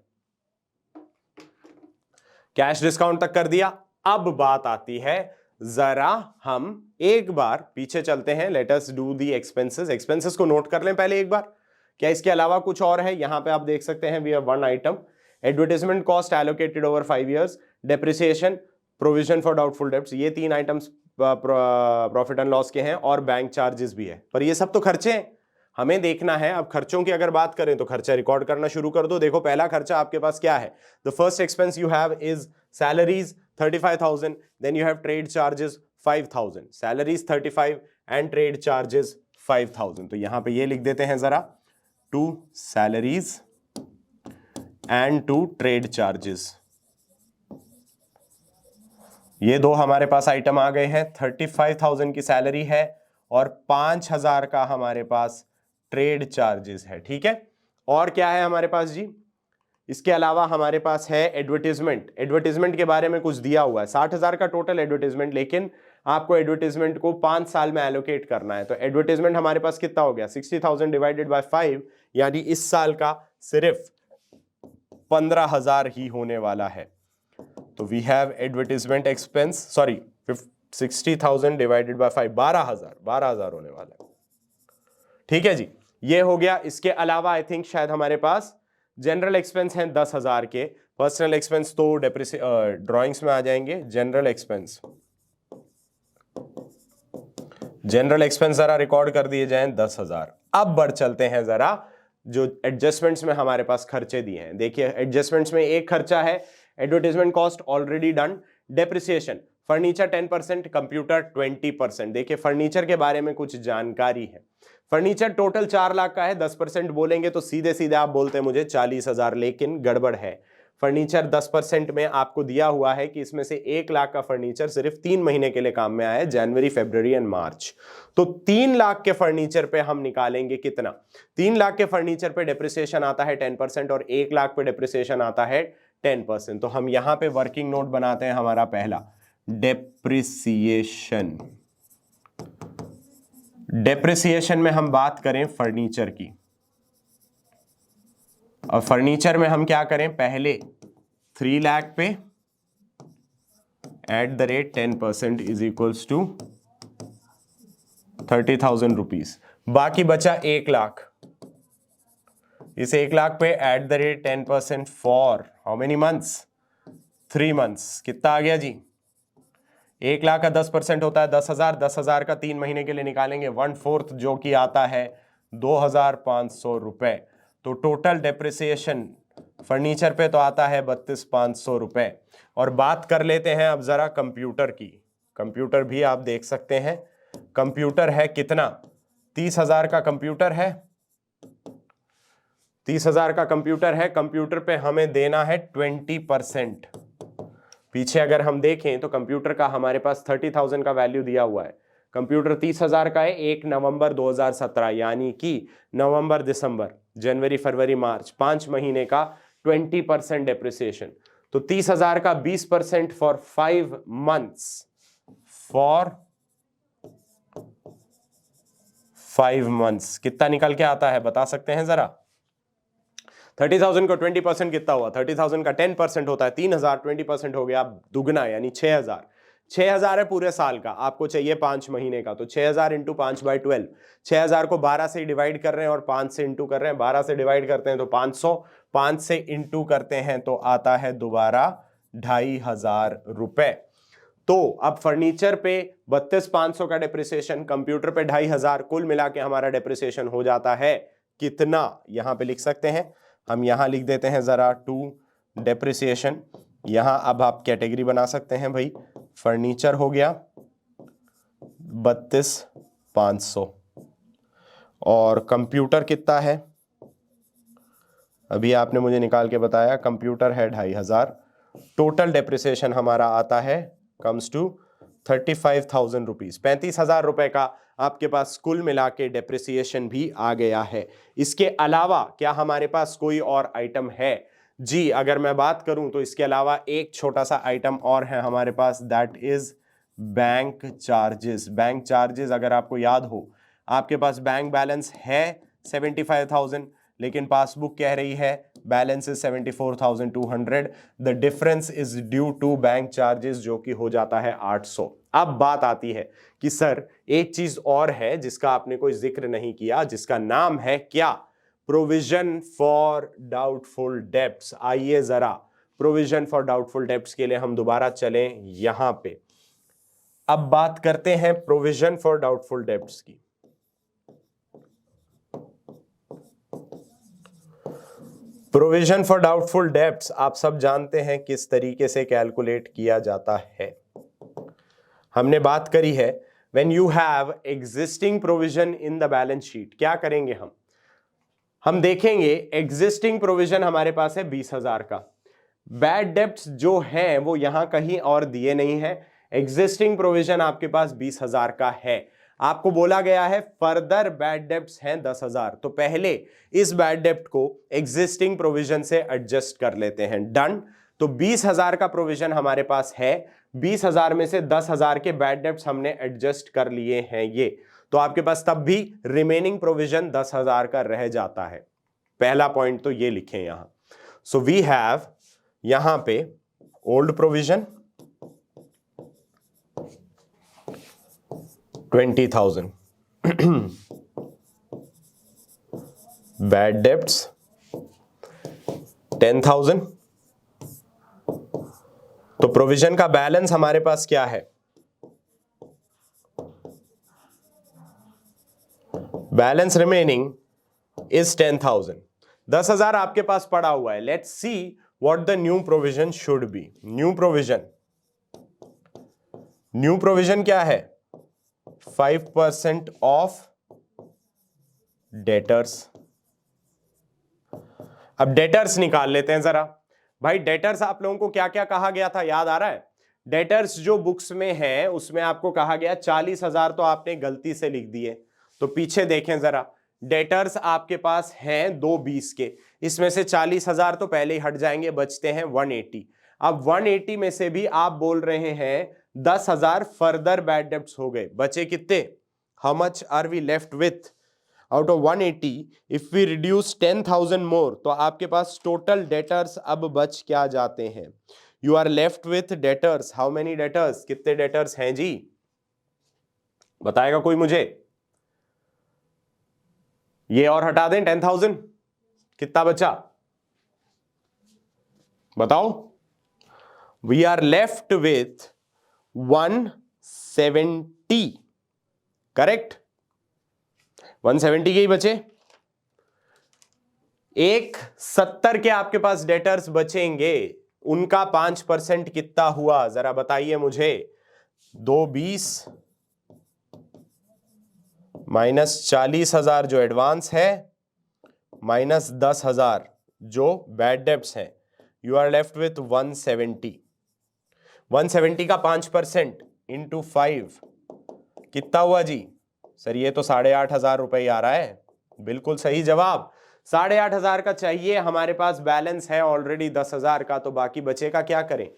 कैश डिस्काउंट तक कर दिया। अब बात आती है, जरा हम एक बार पीछे चलते हैं। Let us do the expenses. Expenses को नोट कर लें पहले एक बार। क्या इसके अलावा कुछ और है? यहां पे आप देख सकते हैं we have one item, advertisement cost allocated over 5 years, depreciation, provision for doubtful debts. ये 3 आइटम्स प्रॉफिट एंड लॉस के हैं, और बैंक चार्जेस भी है। पर ये सब तो खर्चे हैं, हमें देखना है। अब खर्चों की अगर बात करें तो खर्चा रिकॉर्ड करना शुरू कर दो। देखो पहला खर्चा आपके पास क्या है? The first expense you have is salaries 35,000, then you have trade charges 5,000। Salaries 35 and trade charges 5,000। तो यहां पे ये लिख देते हैं जरा, to salaries and to trade charges. ये दो हमारे पास आइटम आ गए हैं। 35,000 की सैलरी है और 5,000 का हमारे पास ट्रेड चार्जेस है। ठीक है, और क्या है हमारे पास जी? इसके अलावा हमारे पास है एडवर्टीजमेंट। एडवर्टीजमेंट के बारे में कुछ दिया हुआ है, 60,000 का टोटल एडवर्टीजमेंट, लेकिन आपको एडवर्टीजमेंट को 5 साल में एलोकेट करना है। तो एडवर्टीजमेंट हमारे पास कितना हो गया? 60,000 डिवाइडेड बाय 5, यानी इस साल का सिर्फ 15,000 ही होने वाला है। तो we have advertisement expense, sorry 60,000 divided by 5, 12,000 होने वाला है। ठीक है जी, ये हो गया। इसके अलावा आई थिंक शायद हमारे पास जनरल एक्सपेंस हैं 10,000 के। पर्सनल एक्सपेंस तो ड्राइंग्स में आ जाएंगे। जनरल एक्सपेंस जरा रिकॉर्ड कर दिए जाएं 10,000। अब बढ़ चलते हैं जरा जो एडजस्टमेंट्स में हमारे पास खर्चे दिए हैं। देखिए एडजस्टमेंट्स में एक खर्चा है advertisement cost, already done. Depreciation, furniture 10%, computer 20%। देखिए फर्नीचर के बारे में कुछ जानकारी है। फर्नीचर टोटल 4 लाख का है, 10% बोलेंगे तो सीधे सीधे आप बोलते हैं मुझे 40,000, लेकिन गड़बड़ है। फर्नीचर 10% में आपको दिया हुआ है कि इसमें से 1 लाख का फर्नीचर सिर्फ 3 महीने के लिए काम में आया है, जनवरी, फरवरी एंड मार्च। तो 3 लाख के फर्नीचर पे हम निकालेंगे कितना? 3 लाख के फर्नीचर पे डेप्रिसिएशन आता है 10% और 1 लाख पे डेप्रिसिएशन आता है 10%। तो हम यहां पे वर्किंग नोट बनाते हैं हमारा पहला, डेप्रिसिएशन। डेप्रिसिएशन में हम बात करें फर्नीचर की, और फर्नीचर में हम क्या करें? पहले 3 लाख पे at the rate 10% is equals to 30,000 rupees. बाकी बचा 1 लाख। इस 1 लाख पे at the rate 10% for how many months? 3 months. कितना आ गया जी? 1 लाख का 10% होता है 10,000। 10,000 का 3 महीने के लिए निकालेंगे 1/4, जो कि आता है 2,500 रुपए। तो टोटल डेप्रिसिएशन फर्नीचर पे तो आता है 32,500 रुपए। और बात कर लेते हैं अब जरा कंप्यूटर की। कंप्यूटर भी आप देख सकते हैं। कंप्यूटर है कितना? 30,000 का कंप्यूटर है। 30,000 का कंप्यूटर है। कंप्यूटर पे हमें देना है 20%। पीछे अगर हम देखें तो कंप्यूटर का हमारे पास 30,000 का वैल्यू दिया हुआ है। कंप्यूटर 30,000 का है। 1 नवंबर 2017 यानी कि नवंबर, दिसंबर, जनवरी, फरवरी, मार्च, 5 महीने का 20% डेप्रिसिएशन। तो 30,000 का 20% फॉर 5 मंथ्स। फॉर 5 मंथ्स कितना निकल के आता है बता सकते हैं जरा? 30,000 को 20% कितना हुआ? 30,000 का 10% होता है 3,000। 20% हो गया दुगना यानी 6,000। 6,000 है पूरे साल का, आपको चाहिए 5 महीने का। तो 6,000 इंटू 5/12। 6,000 को 12 से डिवाइड कर रहे हैं और 5 से इंटू कर रहे हैं। 12 से डिवाइड करते हैं तो 500, 5 से इंटू करते हैं तो आता है दोबारा 2,500 रुपए। तो अब फर्नीचर पे 32,500 का डेप्रिसिएशन, कंप्यूटर पे 2,500, कुल मिला के हमारा डेप्रिसिएशन हो जाता है कितना? यहां पे लिख सकते हैं हम। यहां लिख देते हैं जरा 2 डेप्रिसिएशन। यहां अब आप कैटेगरी बना सकते हैं भाई। फर्नीचर हो गया 32,500 और कंप्यूटर कितना है? अभी आपने मुझे निकाल के बताया कंप्यूटर है 2,500। टोटल डेप्रिसिएशन हमारा आता है कम्स टू 35,000 रुपीज। 35,000 रुपए का आपके पास कुल मिला के डेप्रिसिएशन भी आ गया है। इसके अलावा क्या हमारे पास कोई और आइटम है? जी, अगर मैं बात करूं तो इसके अलावा एक छोटा सा आइटम और है हमारे पास, that is bank charges. Bank charges, अगर आपको याद हो, आपके पास बैंक बैलेंस है 75,000, लेकिन पासबुक कह रही है balance is 74,200। The difference is due to bank charges, जो कि हो जाता है 800। अब बात आती है कि सर एक चीज और है जिसका आपने कोई जिक्र नहीं किया, जिसका नाम है क्या? Provision for doubtful debts. आइए जरा प्रोविजन फॉर डाउटफुल डेब्ट्स के लिए हम दोबारा चलें यहां पे। अब बात करते हैं प्रोविजन फॉर डाउटफुल डेब्ट्स की। प्रोविजन फॉर डाउटफुल डेब्ट्स आप सब जानते हैं किस तरीके से कैलकुलेट किया जाता है। हमने बात करी है when you have existing provision in the balance sheet, क्या करेंगे हम देखेंगे एग्जिस्टिंग प्रोविजन हमारे पास है 20,000 का। बैड डेब्ट्स जो हैं वो यहां कहीं और दिए नहीं है। एग्जिस्टिंग प्रोविजन आपके पास 20,000 का है। आपको बोला गया है फर्दर बैड डेब्ट्स हैं 10,000। तो पहले इस बैड डेब्ट को एग्जिस्टिंग प्रोविजन से एडजस्ट कर लेते हैं। डन। तो 20,000 का प्रोविजन हमारे पास है। 20,000 में से 10,000 के बैड डेब्ट्स हमने एडजस्ट कर लिए हैं ये। तो आपके पास तब भी रिमेनिंग प्रोविजन 10,000 का रह जाता है। पहला पॉइंट तो ये लिखें यहां। सो वी हैव यहां पे ओल्ड प्रोविजन 20,000, बैड डेब्ट्स 10,000। तो प्रोविजन का बैलेंस हमारे पास क्या है? Balance remaining is 10,000। 10,000 आपके पास पड़ा हुआ है। Let's see what the new provision should be. New provision क्या है? 5% ऑफ डेटर्स। अब डेटर्स निकाल लेते हैं जरा। भाई डेटर्स आप लोगों को क्या क्या कहा गया था, याद आ रहा है? डेटर्स जो बुक्स में है उसमें आपको कहा गया 40,000 तो आपने गलती से लिख दिए। तो पीछे देखें जरा, डेटर्स आपके पास हैं 220 के, इसमें से 40,000 तो पहले ही हट जाएंगे, बचते हैं 180। अब 180 में से भी आप बोल रहे हैं 10,000 फर्दर बैड डेब्ट्स हो गए। बचे कितने? How much are we left with? Out of 180 if we reduce 10,000 more, तो आपके पास टोटल डेटर्स अब बच क्या जाते हैं? You are left with debtors, how many debtors, कितने डेटर्स हैं जी, बताएगा कोई मुझे? ये और हटा दें 10,000, कितना बचा बताओ? We are left with 170, correct, 170 के ही बचे। एक 70 के आपके पास डेटर्स बचेंगे, उनका 5% कितना हुआ जरा बताइए मुझे? 220 माइनस 40,000 जो एडवांस है माइनस 10,000 जो बैड डेब्ट्स हैं, यू आर लेफ्ट विथ 170। 170 का 5% इंटू 5 कितना हुआ जी? सर ये तो 8,500 रुपए आ रहा है। बिल्कुल सही जवाब, 8,500 का चाहिए। हमारे पास बैलेंस है ऑलरेडी 10,000 का, तो बाकी बचे का क्या करें?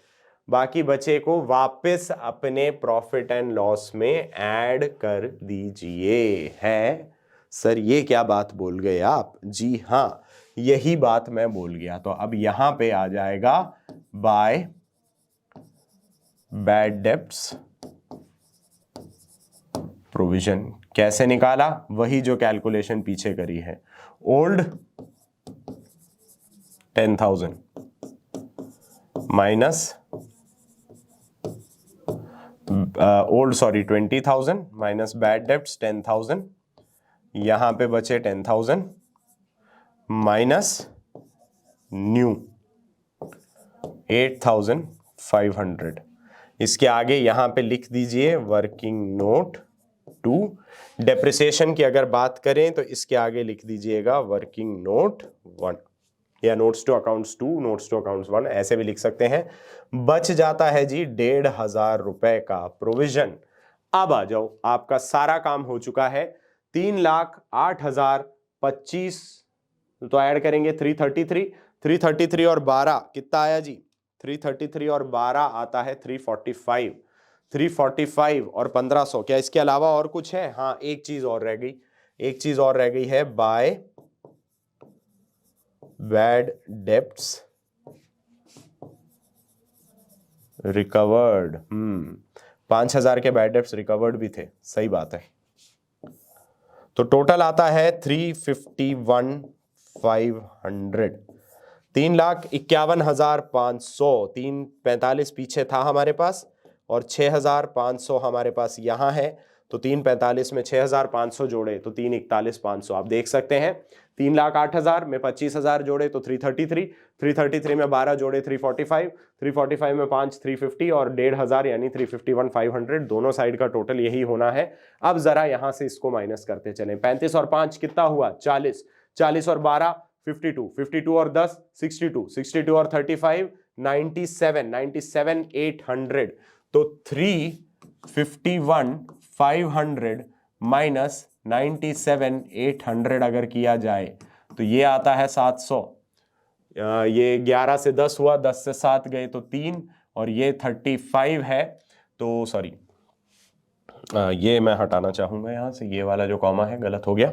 बाकी बचे को वापस अपने प्रॉफिट एंड लॉस में ऐड कर दीजिए। है सर ये क्या बात बोल गए आप? जी हाँ, यही बात मैं बोल गया। तो अब यहां पे आ जाएगा बाय बैड डेब्ट्स प्रोविजन। कैसे निकाला? वही जो कैलकुलेशन पीछे करी है। Old 10,000 minus old 20,000 minus bad debts 10,000, यहां पे बचे 10,000 माइनस न्यू 8,500। इसके आगे यहां पे लिख दीजिए वर्किंग नोट 2। डेप्रिसिएशन की अगर बात करें तो इसके आगे लिख दीजिएगा वर्किंग नोट 1 या notes to accounts 2, notes to accounts 1, ऐसे भी लिख सकते हैं। बच जाता है जी 1,500 रुपए का प्रोविजन। अब आ जाओ, आपका सारा काम हो चुका है। 3,08,025 तो ऐड करेंगे 333 और 12 कितना आया जी? 333 और 12 आता है 345। 345 और 1,500, क्या इसके अलावा और कुछ है? हाँ एक चीज और रह गई, एक चीज और रह गई है, बाय बैड डेब्ट्स रिकवर्ड। 5,000 के बैड डेब्ट्स रिकवर्ड भी थे, सही बात है। तो टोटल आता है 351,500, 3,51,500। 345 पीछे था हमारे पास और 6,500 हमारे पास यहां है, तो 345 में 6,500 जोड़े तो 341,500। आप देख सकते हैं 3,08,000 में 25,000 जोड़े तो 333, 333 में 12 जोड़े 345, 345 में 5 350 और 1,500 यानी 351,500। दोनों साइड का टोटल यही होना है। अब जरा यहां से इसको माइनस करते चलें। 35 और 5 कितना हुआ? 40, 40 और 12 52, 52 और 10 62, 62 और 35 97, 97,800। तो 351,500 माइनस 97,800 अगर किया जाए तो ये आता है 700। ये 11 से 10 हुआ, 10 से 7 गए तो 3 और ये 35 है। तो सॉरी ये मैं हटाना चाहूंगा यहां से, ये वाला जो कॉमा है गलत हो गया।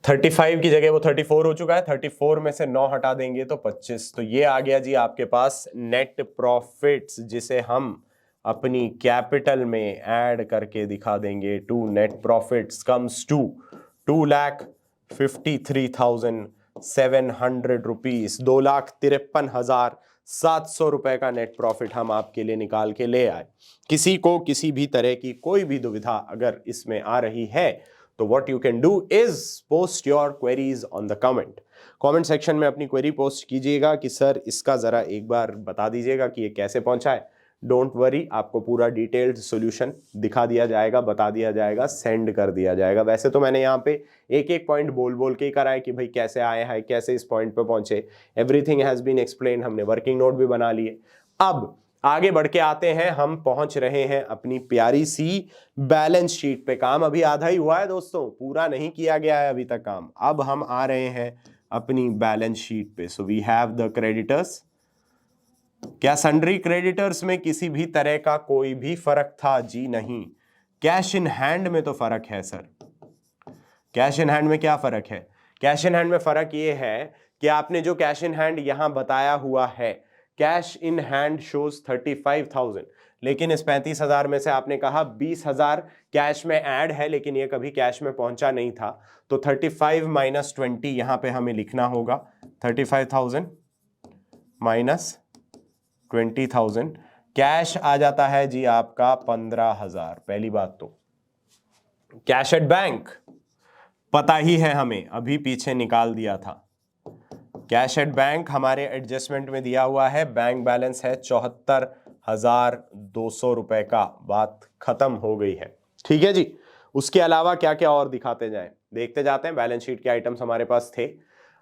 35 की जगह वो 34 हो चुका है। 34 में से 9 हटा देंगे तो 25। तो ये आ गया जी आपके पास नेट प्रॉफिट्स, जिसे हम अपनी कैपिटल में ऐड करके दिखा देंगे। To net profits comes to 2,53,700 rupees. 2,53,700 रुपए का नेट प्रॉफिट हम आपके लिए निकाल के ले आए। किसी को किसी भी तरह की कोई भी दुविधा अगर इसमें आ रही है तो what you can do is post your queries on the comment section में अपनी क्वेरी पोस्ट कीजिएगा कि सर इसका जरा एक बार बता दीजिएगा कि ये कैसे पहुंचा है। डोंट वरी, आपको पूरा डिटेल्ड सॉल्यूशन दिखा दिया जाएगा, बता दिया जाएगा, सेंड कर दिया जाएगा। वैसे तो मैंने यहाँ पे एक एक पॉइंट बोल बोल के ही करा है कि भाई कैसे आए हैं, कैसे इस पॉइंट पे पहुंचे। एवरीथिंग हैज बीन एक्सप्लेन, हमने वर्किंग नोट भी बना लिए। अब आगे बढ़ के आते हैं, हम पहुंच रहे हैं अपनी प्यारी सी बैलेंस शीट पे। काम अभी आधा ही हुआ है दोस्तों, पूरा नहीं किया गया है अभी तक काम। अब हम आ रहे हैं अपनी बैलेंस शीट पे। So we have the creditors. क्या सन्ड्री क्रेडिटर्स में किसी भी तरह का कोई भी फर्क था? जी नहीं। कैश इन हैंड में तो फर्क है सर। कैश इन हैंड में क्या फर्क है? कैश इन हैंड में फर्क ये है कि आपने जो कैश इन हैंड यहां बताया हुआ है, कैश इन हैंड शोज 35,000, लेकिन इस 35,000 में से आपने कहा 20,000 कैश में ऐड है, लेकिन ये कभी कैश में पहुंचा नहीं था, तो 35 माइनस 20 यहां पे हमें लिखना होगा। 35,000 माइनस 20,000, कैश आ जाता है जी आपका 15,000। पहली बात तो कैश एट बैंक पता ही है हमें, अभी पीछे निकाल दिया था। कैश एट बैंक हमारे एडजस्टमेंट में दिया हुआ है, बैंक बैलेंस है 74,200 रुपए का, बात खत्म हो गई है। ठीक है जी। उसके अलावा क्या क्या और दिखाते जाएं, देखते जाते हैं। बैलेंस शीट के आइटम्स हमारे पास थे।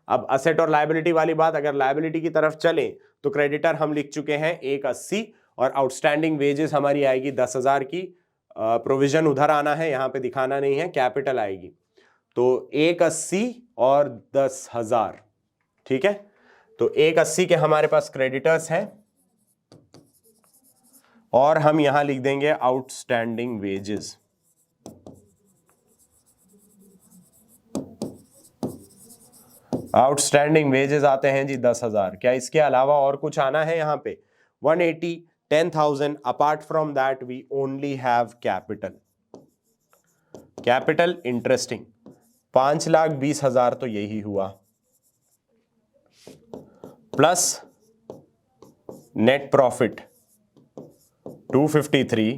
अब असेट और लायबिलिटी वाली बात, अगर लायबिलिटी की तरफ चले तो क्रेडिटर हम लिख चुके हैं 180 और आउटस्टैंडिंग वेजेस हमारी आएगी 10,000 की। प्रोविजन उधर आना है, यहां पे दिखाना नहीं है, कैपिटल आएगी। तो 180 और 10,000, ठीक है। तो 180 के हमारे पास क्रेडिटर्स हैं और हम यहां लिख देंगे आउटस्टैंडिंग वेजेस। आउटस्टैंडिंग वेजेस आते हैं जी 10,000। क्या इसके अलावा और कुछ आना है यहां पे? 180, 10,000, apart from that we only have capital. Capital interesting 5,20,000, तो यही हुआ, प्लस नेट प्रॉफिट 253,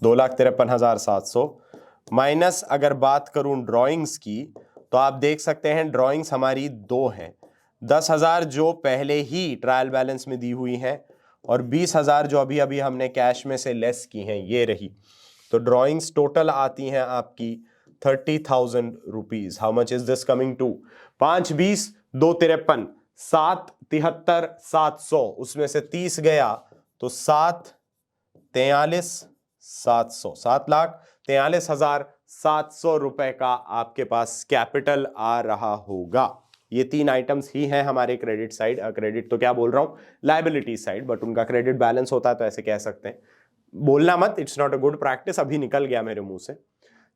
2,53,700, माइनस अगर बात करूं ड्राइंग्स की तो आप देख सकते हैं ड्राइंग्स हमारी दो हैं। 10,000 जो पहले ही ट्रायल बैलेंस में दी हुई हैं और 20,000 जो अभी अभी हमने कैश में से लेस की हैं, ये रही। तो ड्राइंग्स टोटल आती हैं आपकी 30,000 rupees. How much is this coming to? 5,20, 2,53, 7,73,700, उसमें से 30 गया तो 7,43,700, 7,43,700 रुपए का आपके पास कैपिटल आ रहा होगा। ये 3 आइटम्स ही हैं हमारे क्रेडिट साइड, क्रेडिट तो क्या बोल रहा हूं, लायबिलिटी साइड, बट उनका क्रेडिट बैलेंस होता है तो ऐसे कह सकते हैं। बोलना मत, it's not a good practice, अभी निकल गया मेरे मुंह से।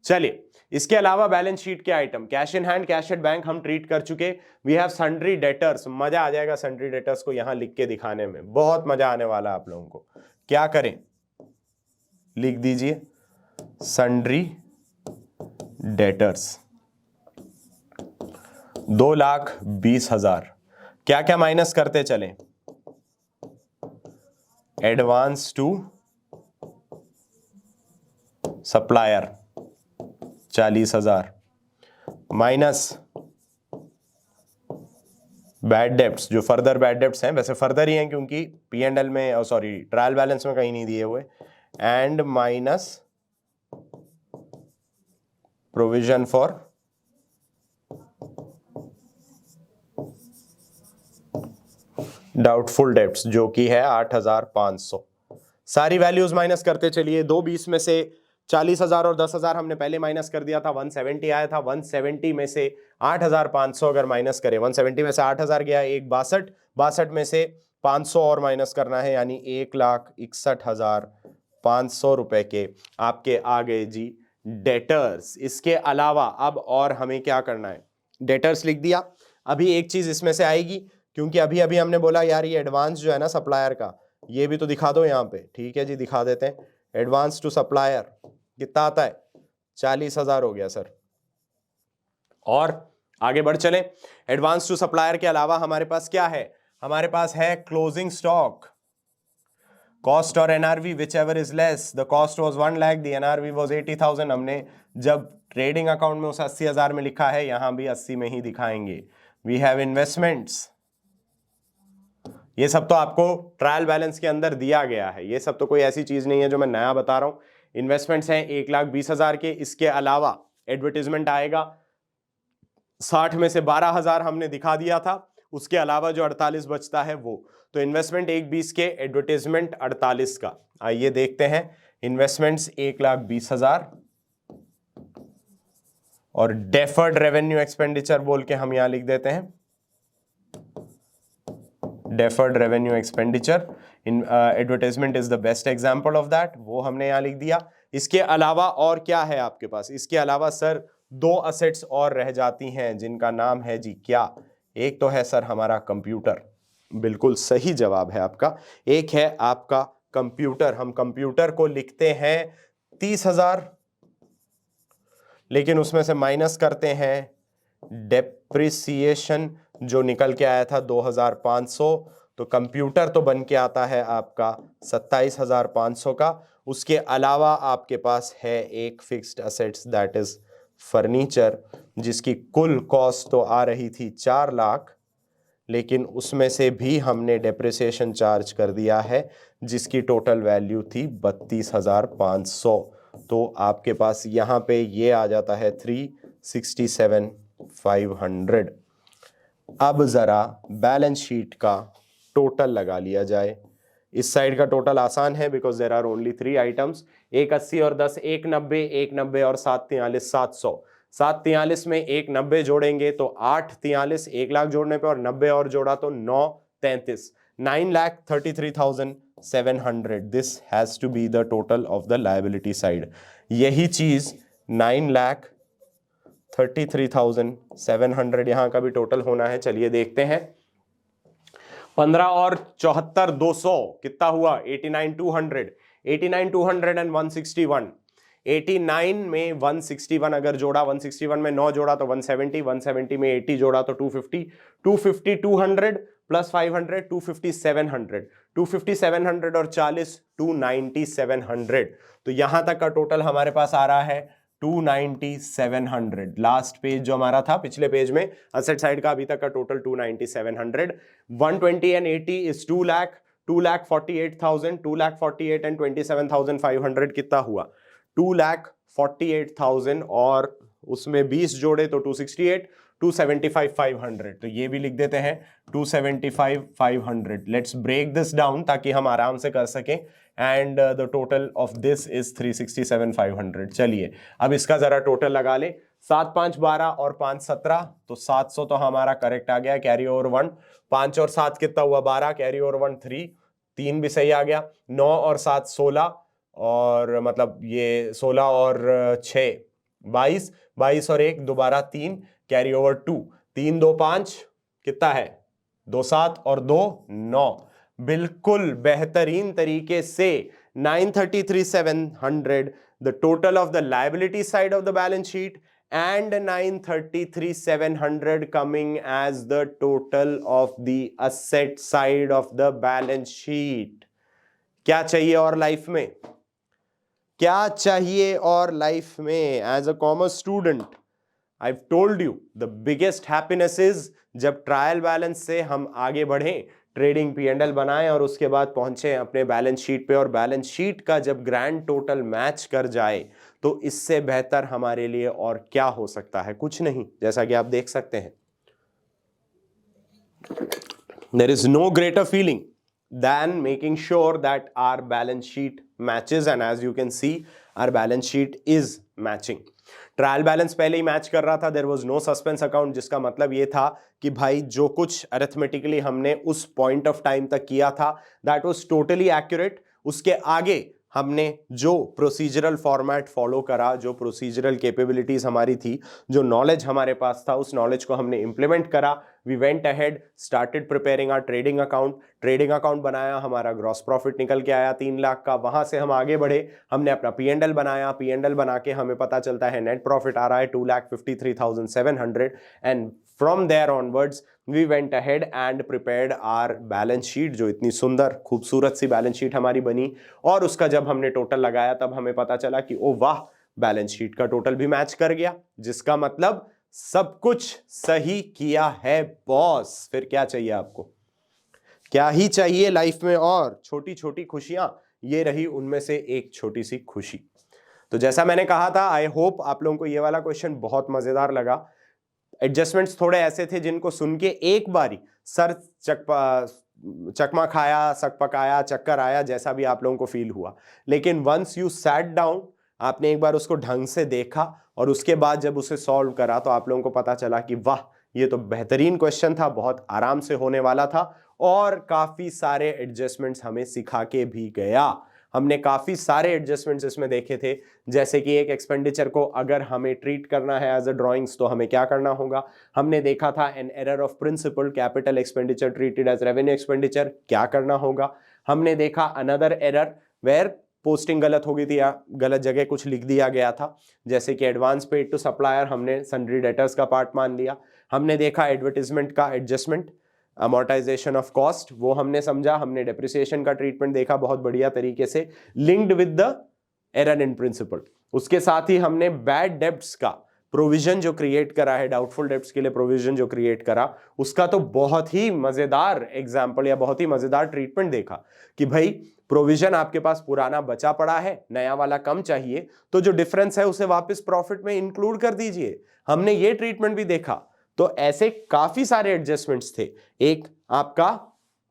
चलिए, इसके अलावा बैलेंस शीट के item, cash in hand, cash at bank हम ट्रीट कर चुके। We have sundry debtors. मजा आ जाएगा सन्ड्री डेटर्स को यहां लिख के दिखाने में, बहुत मजा आने वाला है आप लोगों को। क्या करें, लिख दीजिए सन्ड्री डेटर्स 2,20,000। क्या क्या माइनस करते चले? Advance to supplier 40,000, minus bad debts, जो फर्दर बैड डेब्ट्स हैं, वैसे फर्दर ही हैं क्योंकि P&L में, सॉरी ट्रायल बैलेंस में कहीं नहीं दिए हुए, and minus provision for doubtful debts जो कि है 8,500। सारी वैल्यूज माइनस करते चलिए। 2,20 में से 40,000 और 10,000 हमने पहले माइनस कर दिया था, 170 आया था। 170 में से 8,500 अगर माइनस करें, 170 में से 8,000 गया, 1,62, 62 में से 500 और माइनस करना है, यानी 1,61,500 रुपए के आपके आ गए जी डेटर्स। इसके अलावा अब और हमें क्या करना है? डेटर्स लिख दिया। अभी एक चीज इसमें से आएगी, क्योंकि अभी अभी हमने बोला यार ये एडवांस जो है ना सप्लायर का, ये भी तो दिखा दो यहाँ पे। ठीक है जी, दिखा देते हैं। एडवांस टू सप्लायर कितना आता है? 40,000 हो गया सर। और आगे बढ़ चले। एडवांस टू सप्लायर के अलावा हमारे पास क्या है? हमारे पास है क्लोजिंग स्टॉक, कॉस्ट और NRV which ever is less. The cost was 1 lakh, the NRV was 80,000। हमने जब ट्रेडिंग अकाउंट में उसे 80,000 में लिखा है, यहां भी 80 में ही दिखाएंगे। वी हैव इन्वेस्टमेंट्स, ये सब तो आपको ट्रायल बैलेंस के अंदर दिया गया है, ये सब तो कोई ऐसी चीज नहीं है जो मैं नया बता रहा हूं। इन्वेस्टमेंट्स हैं 1,20,000 के। इसके अलावा एडवर्टीजमेंट आएगा, 60 में से 12,000 हमने दिखा दिया था। उसके अलावा जो 48 बचता है वो, तो इन्वेस्टमेंट 1,20 के, एडवर्टीजमेंट 48 का। आइए देखते हैं। इन्वेस्टमेंट्स 1,20,000 और डेफर्ड रेवेन्यू एक्सपेंडिचर बोल के हम यहां लिख देते हैं deferred revenue expenditure. Advertisement is the best example of that, वो हमने यहां लिख दिया। इसके अलावा और क्या है आपके पास? इसके अलावा सर 2 असेट्स और रह जाती हैं जिनका नाम है जी क्या? एक तो है सर हमारा कंप्यूटर, बिल्कुल सही जवाब है आपका। एक है आपका कंप्यूटर। हम कंप्यूटर को लिखते हैं 30,000, लेकिन उसमें से माइनस करते हैं डेप्रिसिएशन जो निकल के आया था 2,500, तो कंप्यूटर तो बन के आता है आपका 27,500 का। उसके अलावा आपके पास है एक fixed assets that is furniture, जिसकी कुल कॉस्ट तो आ रही थी 4 लाख, लेकिन उसमें से भी हमने डेप्रिसिएशन चार्ज कर दिया है जिसकी टोटल वैल्यू थी 32,500। तो आपके पास यहाँ पे ये आ जाता है 367,500। अब ज़रा बैलेंस शीट का टोटल लगा लिया जाए। इस साइड का टोटल आसान है because there are only 3 items, 180 और 10, 190, 190 और 743, 700। 743 में 190 जोड़ेंगे तो 843, 1 लाख जोड़ने पे, और 90 और जोड़ा तो 933, 9,33,700। This has to be the total of the liability side. यही चीज 9,33,700 यहां का भी टोटल होना है। चलिए देखते हैं। 15 और 74 200 कितना हुआ? 89,200, 89,200 एंड 161। 89 में 161 अगर जोड़ा, 161 में 9 जोड़ा तो 170, 170 में 80 जोड़ा तो 250, 250 200 प्लस 500 250 700, 250 700 और 40 290 700। तो यहां तक का टोटल हमारे पास आ रहा है 290 700। लास्ट पेज जो हमारा था पिछले पेज में असेट साइड का, अभी तक का total 290 700। 120 and 80 is 2 lakh, 2,48,000, 2,48,000 and 27,500 कितना हुआ? 2,48,000 और उसमें 20 जोड़े तो 268, 275,500। तो ये भी लिख देते हैं 275,500। लेट्स ब्रेक दिस डाउन ताकि हम आराम से कर सकें। And the total of this is 367,500। चलिए अब इसका जरा टोटल लगा ले। 7 5 12 और 5 17, तो 700 तो हमारा करेक्ट आ गया, कैरी ओवर 1। 5 और 7 कितना हुआ? 12, कैरी ओवर 1 3, 3 भी सही आ गया। 9 और 7 16, और मतलब ये 16 और 6 22, 22 और 1 दोबारा 3, कैरी ओवर 2, 3 2 5 कितना है? 2 7 और 2 9। बिल्कुल बेहतरीन तरीके से 933,700 the total of the liability side of the balance sheet and 933,700 coming as the total of the asset side of the balance sheet। क्या चाहिए और लाइफ में? क्या चाहिए और लाइफ में? As a commerce student I've told you the biggest happiness is जब ट्रायल बैलेंस से हम आगे बढ़ें, ट्रेडिंग P&L बनाएं और उसके बाद पहुंचे अपने बैलेंस शीट पे, और बैलेंस शीट का जब ग्रैंड टोटल मैच कर जाए तो इससे बेहतर हमारे लिए और क्या हो सकता है? कुछ नहीं, जैसा कि आप देख सकते हैं। There is no greater feeling than making sure that our balance sheet matches, and as you can see our balance sheet is matching। Trial balance पहले ही मैच कर रहा था, there was no suspense account, जिसका मतलब ये था कि भाई जो कुछ अरिथमेटिकली हमने उस पॉइंट ऑफ टाइम तक किया था दैट वाज टोटली एक्यूरेट। उसके आगे हमने जो प्रोसीजरल फॉर्मेट फॉलो करा, जो प्रोसीजरल कैपेबिलिटीज हमारी थी, जो नॉलेज हमारे पास था, उस नॉलेज को हमने इंप्लीमेंट करा। We went ahead, started preparing our trading account, trading account बनाया, हमारा ग्रॉस प्रॉफिट निकल के आया 3 लाख का। वहां से हम आगे बढ़े, हमने अपना P&L बनाया, P&L बना के हमें पता चलता है नेट प्रॉफिट आ रहा है 2,53,700, and from there onwards we went ahead and prepared our balance sheet, जो इतनी सुंदर खूबसूरत सी बैलेंस शीट हमारी बनी। और उसका जब हमने टोटल लगाया तब हमें पता चला कि ओ वाह, बैलेंस शीट का टोटल भी मैच कर गया, जिसका मतलब सब कुछ सही किया है बॉस। फिर क्या चाहिए आपको? क्या ही चाहिए लाइफ में? और छोटी छोटी खुशियां, ये रही उनमें से एक छोटी सी खुशी। तो जैसा मैंने कहा था, आई होप आप लोगों को ये वाला क्वेश्चन बहुत मजेदार लगा। एडजस्टमेंट्स थोड़े ऐसे थे जिनको सुन के एक बारी सर चकमा खाया, सकपकाया, चक्कर आया, जैसा भी आप लोगों को फील हुआ। लेकिन वंस यू सैट डाउन, आपने एक बार उसको ढंग से देखा और उसके बाद जब उसे सॉल्व करा तो आप लोगों को पता चला कि वाह, ये तो बेहतरीन क्वेश्चन था, बहुत आराम से होने वाला था, और काफी सारे एडजस्टमेंट्स हमें सिखा के भी गया। हमने काफी सारे एडजस्टमेंट्स इसमें देखे थे, जैसे कि एक एक्सपेंडिचर को अगर हमें ट्रीट करना है एज अ ड्रॉइंग्स तो हमें क्या करना होगा। हमने देखा था an error of principle, capital expenditure treated as revenue expenditure, क्या करना होगा। हमने देखा अनदर एरर वेयर पोस्टिंग गलत हो गई थी या गलत जगह कुछ लिख दिया गया था, जैसे कि एडवांस पेड टू सप्लायर हमने सन्ड्री डेटर्स का पार्ट मान लिया। हमने देखा एडवर्टीजमेंट का एडजस्टमेंट, अमोर्टाइजेशन ऑफ कॉस्ट, वो हमने समझा। हमने डेप्रिसिएशन का ट्रीटमेंट देखा बहुत बढ़िया तरीके से, linked with the error in principle. उसके साथ ही हमने बैड डेब्ट्स का प्रोविजन जो क्रिएट करा है, डाउटफुल डेब्ट्स के लिए प्रोविजन जो क्रिएट करा, उसका तो बहुत ही मजेदार एग्जाम्पल या बहुत ही मजेदार ट्रीटमेंट देखा कि भाई प्रोविजन आपके पास पुराना बचा पड़ा है, नया वाला कम चाहिए, तो जो डिफरेंस है उसे वापस प्रॉफिट में इंक्लूड कर दीजिए। हमने ये ट्रीटमेंट भी देखा। तो ऐसे काफी सारे एडजस्टमेंट्स थे। एक आपका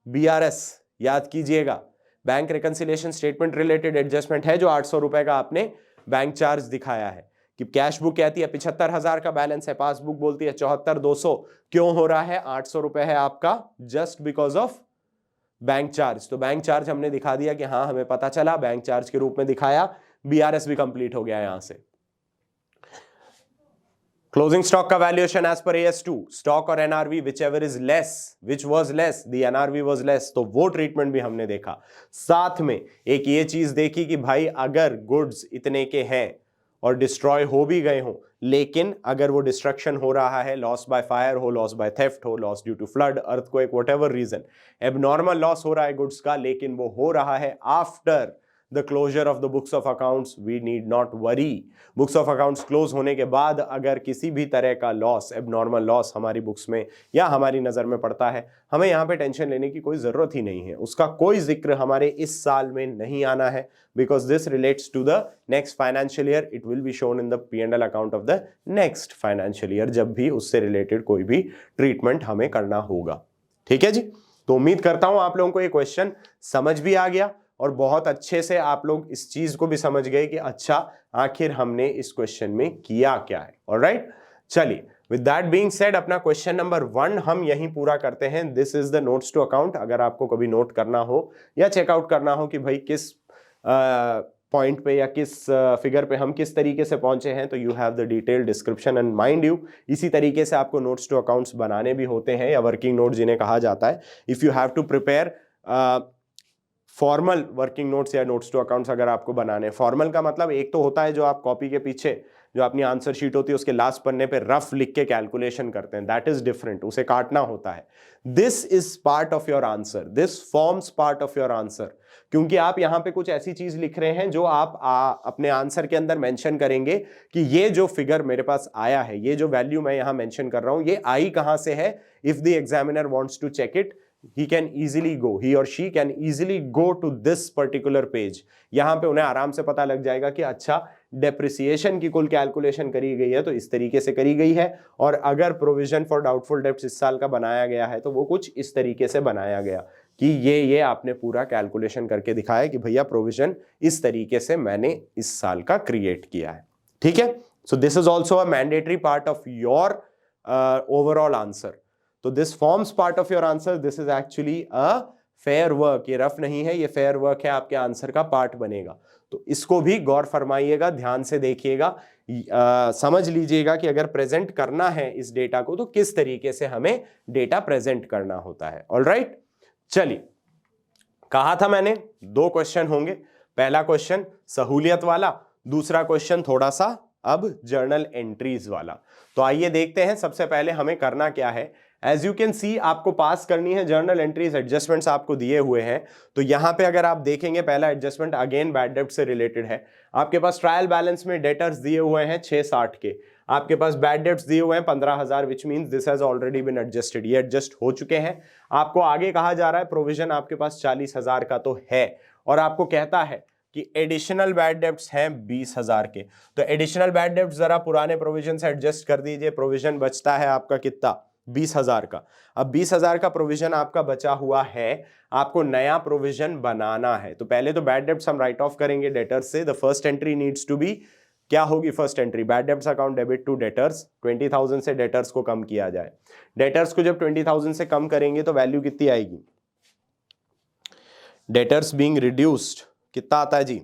BRS याद कीजिएगा, bank reconciliation statement related adjustment है, जो 800 रुपए का आपने बैंक चार्ज दिखाया है कि कैश बुक कहती है 75,000 का बैलेंस है, पासबुक बोलती है 74,200। क्यों हो रहा है? 800 रुपए है आपका just because of bank charge. तो बैंक चार्ज हमने दिखा दिया कि हाँ हमें पता चला, बैंक चार्ज के रूप में दिखाया, BRS भी कंप्लीट हो गया यहां से। क्लोजिंग स्टॉक का valuation as per AS2, stock और NRV whichever is less, which was less, the NRV was less, तो वो ट्रीटमेंट भी हमने देखा। साथ में एक ये चीज देखी कि भाई अगर गुड्स इतने के हैं और डिस्ट्रॉय हो भी गए हों, लेकिन अगर वो डिस्ट्रक्शन हो रहा है, लॉस बाय फायर हो, लॉस बाय थेफ्ट हो, loss due to flood, earthquake, whatever reason, abnormal loss हो रहा है गुड्स का, लेकिन वो हो रहा है after the closure of the books of accounts, we need not worry. Books of accounts close होने के बाद अगर किसी भी तरह का लॉस, एबनॉर्मल लॉस हमारी बुक्स में या हमारी नजर में पड़ता है, हमें यहाँ पे टेंशन लेने की कोई जरूरत ही नहीं है। उसका कोई जिक्र हमारे इस साल में नहीं आना है, because this relates to the next financial year. It will be shown in the P&L account of the next financial year, जब भी उससे रिलेटेड कोई भी ट्रीटमेंट हमें करना होगा। ठीक है जी। तो उम्मीद करता हूं आप लोगों को ये क्वेश्चन समझ भी आ गया और बहुत अच्छे से आप लोग इस चीज को भी समझ गए कि अच्छा आखिर हमने इस क्वेश्चन में किया क्या है। ऑलराइट, चलिए विद दैट बीइंग सेड अपना क्वेश्चन नंबर 1 हम यहीं पूरा करते हैं। This is the notes to account. अगर आपको कभी नोट करना हो या चेकआउट करना हो कि भाई किस पॉइंट पे या किस फिगर पे हम किस तरीके से पहुंचे हैं, तो you have the detail description and mind you इसी तरीके से आपको नोट्स टू अकाउंट्स बनाने भी होते हैं या वर्किंग नोट जिन्हें कहा जाता है। If you have to prepare formal working notes या नोट्स टू अकाउंट्स अगर आपको बनाने, फॉर्मल का मतलब एक तो होता है जो आप कॉपी के पीछे जो अपनी आंसर शीट होती है उसके लास्ट पन्ने पे रफ लिख के कैलकुलेशन करते हैं, दैट इज डिफरेंट, उसे काटना होता है। This is part of your answer, this forms part of your answer, क्योंकि आप यहां पे कुछ ऐसी चीज लिख रहे हैं जो आप अपने आंसर के अंदर मेंशन करेंगे कि ये जो फिगर मेरे पास आया है, ये जो वैल्यू मैं यहां मेंशन कर रहा हूं, ये आई कहां से है। If the examiner wants to check it, he can easily go, he or she can easily go to this particular page। यहां पे उन्हें आराम से पता लग जाएगा कि अच्छा डेप्रिसिएशन की कुल कैलकुलेशन करी गई है तो इस तरीके से करी गई है, और अगर प्रोविजन फॉर डाउटफुल डेब्ट्स इस साल का बनाया गया है तो वो कुछ इस तरीके से बनाया गया कि ये आपने पूरा कैलकुलेशन करके दिखाया कि भैया प्रोविजन इस तरीके से मैंने इस साल का क्रिएट किया है। ठीक है, so this is also a mandatory part of your overall answer. तो this forms part of your answer, this is actually a fair work, ये रफ नहीं है, ये फेयर वर्क है, आपके आंसर का पार्ट बनेगा। तो इसको भी गौर फरमाइएगा, ध्यान से देखिएगा, समझ लीजिएगा कि अगर प्रेजेंट करना है इस डेटा को तो किस तरीके से हमें डेटा प्रेजेंट करना होता है। ऑलराइट, चलिए, कहा था मैंने 2 क्वेश्चन होंगे। पहला क्वेश्चन सहूलियत वाला, दूसरा क्वेश्चन थोड़ा सा अब जर्नल एंट्रीज वाला। तो आइए देखते हैं सबसे पहले हमें करना क्या है। एज यू कैन सी आपको पास करनी है जर्नल एंट्रीज, एडजस्टमेंट्स आपको दिए हुए हैं। तो यहां पे अगर आप देखेंगे पहला एडजस्टमेंट अगेन बैड डेब्ट से रिलेटेड है। आपके पास ट्रायल बैलेंस में डेटर्स दिए हुए हैं 660 के, आपके पास बैड डेब्ट्स दिए हुए हैं 15,000, which means this has already been adjusted, ये एडजस्ट हो चुके हैं। आपको आगे कहा जा रहा है प्रोविजन आपके पास 40,000 का तो है, और आपको कहता है कि एडिशनल बैड डेब्ट्स हैं 20,000 के। तो एडिशनल बैड डेब्ट्स जरा पुराने प्रोविजन से एडजस्ट कर दीजिए। प्रोविजन बचता है आपका कितना, 20,000 का। अब 20,000 का प्रोविजन आपका बचा हुआ है, आपको नया प्रोविजन बनाना है। तो पहले तो बैड डेब्ट्स हम राइट ऑफ करेंगे डेटर्स से। The first entry needs to be, क्या होगी first entry, bad debts account debit to debtors, 20,000 से डेटर्स को कम किया जाए। डेटर्स को जब 20,000 से कम करेंगे तो वैल्यू कितनी आएगी, डेटर्स बीइंग रिड्यूस्ड कितना आता है जी?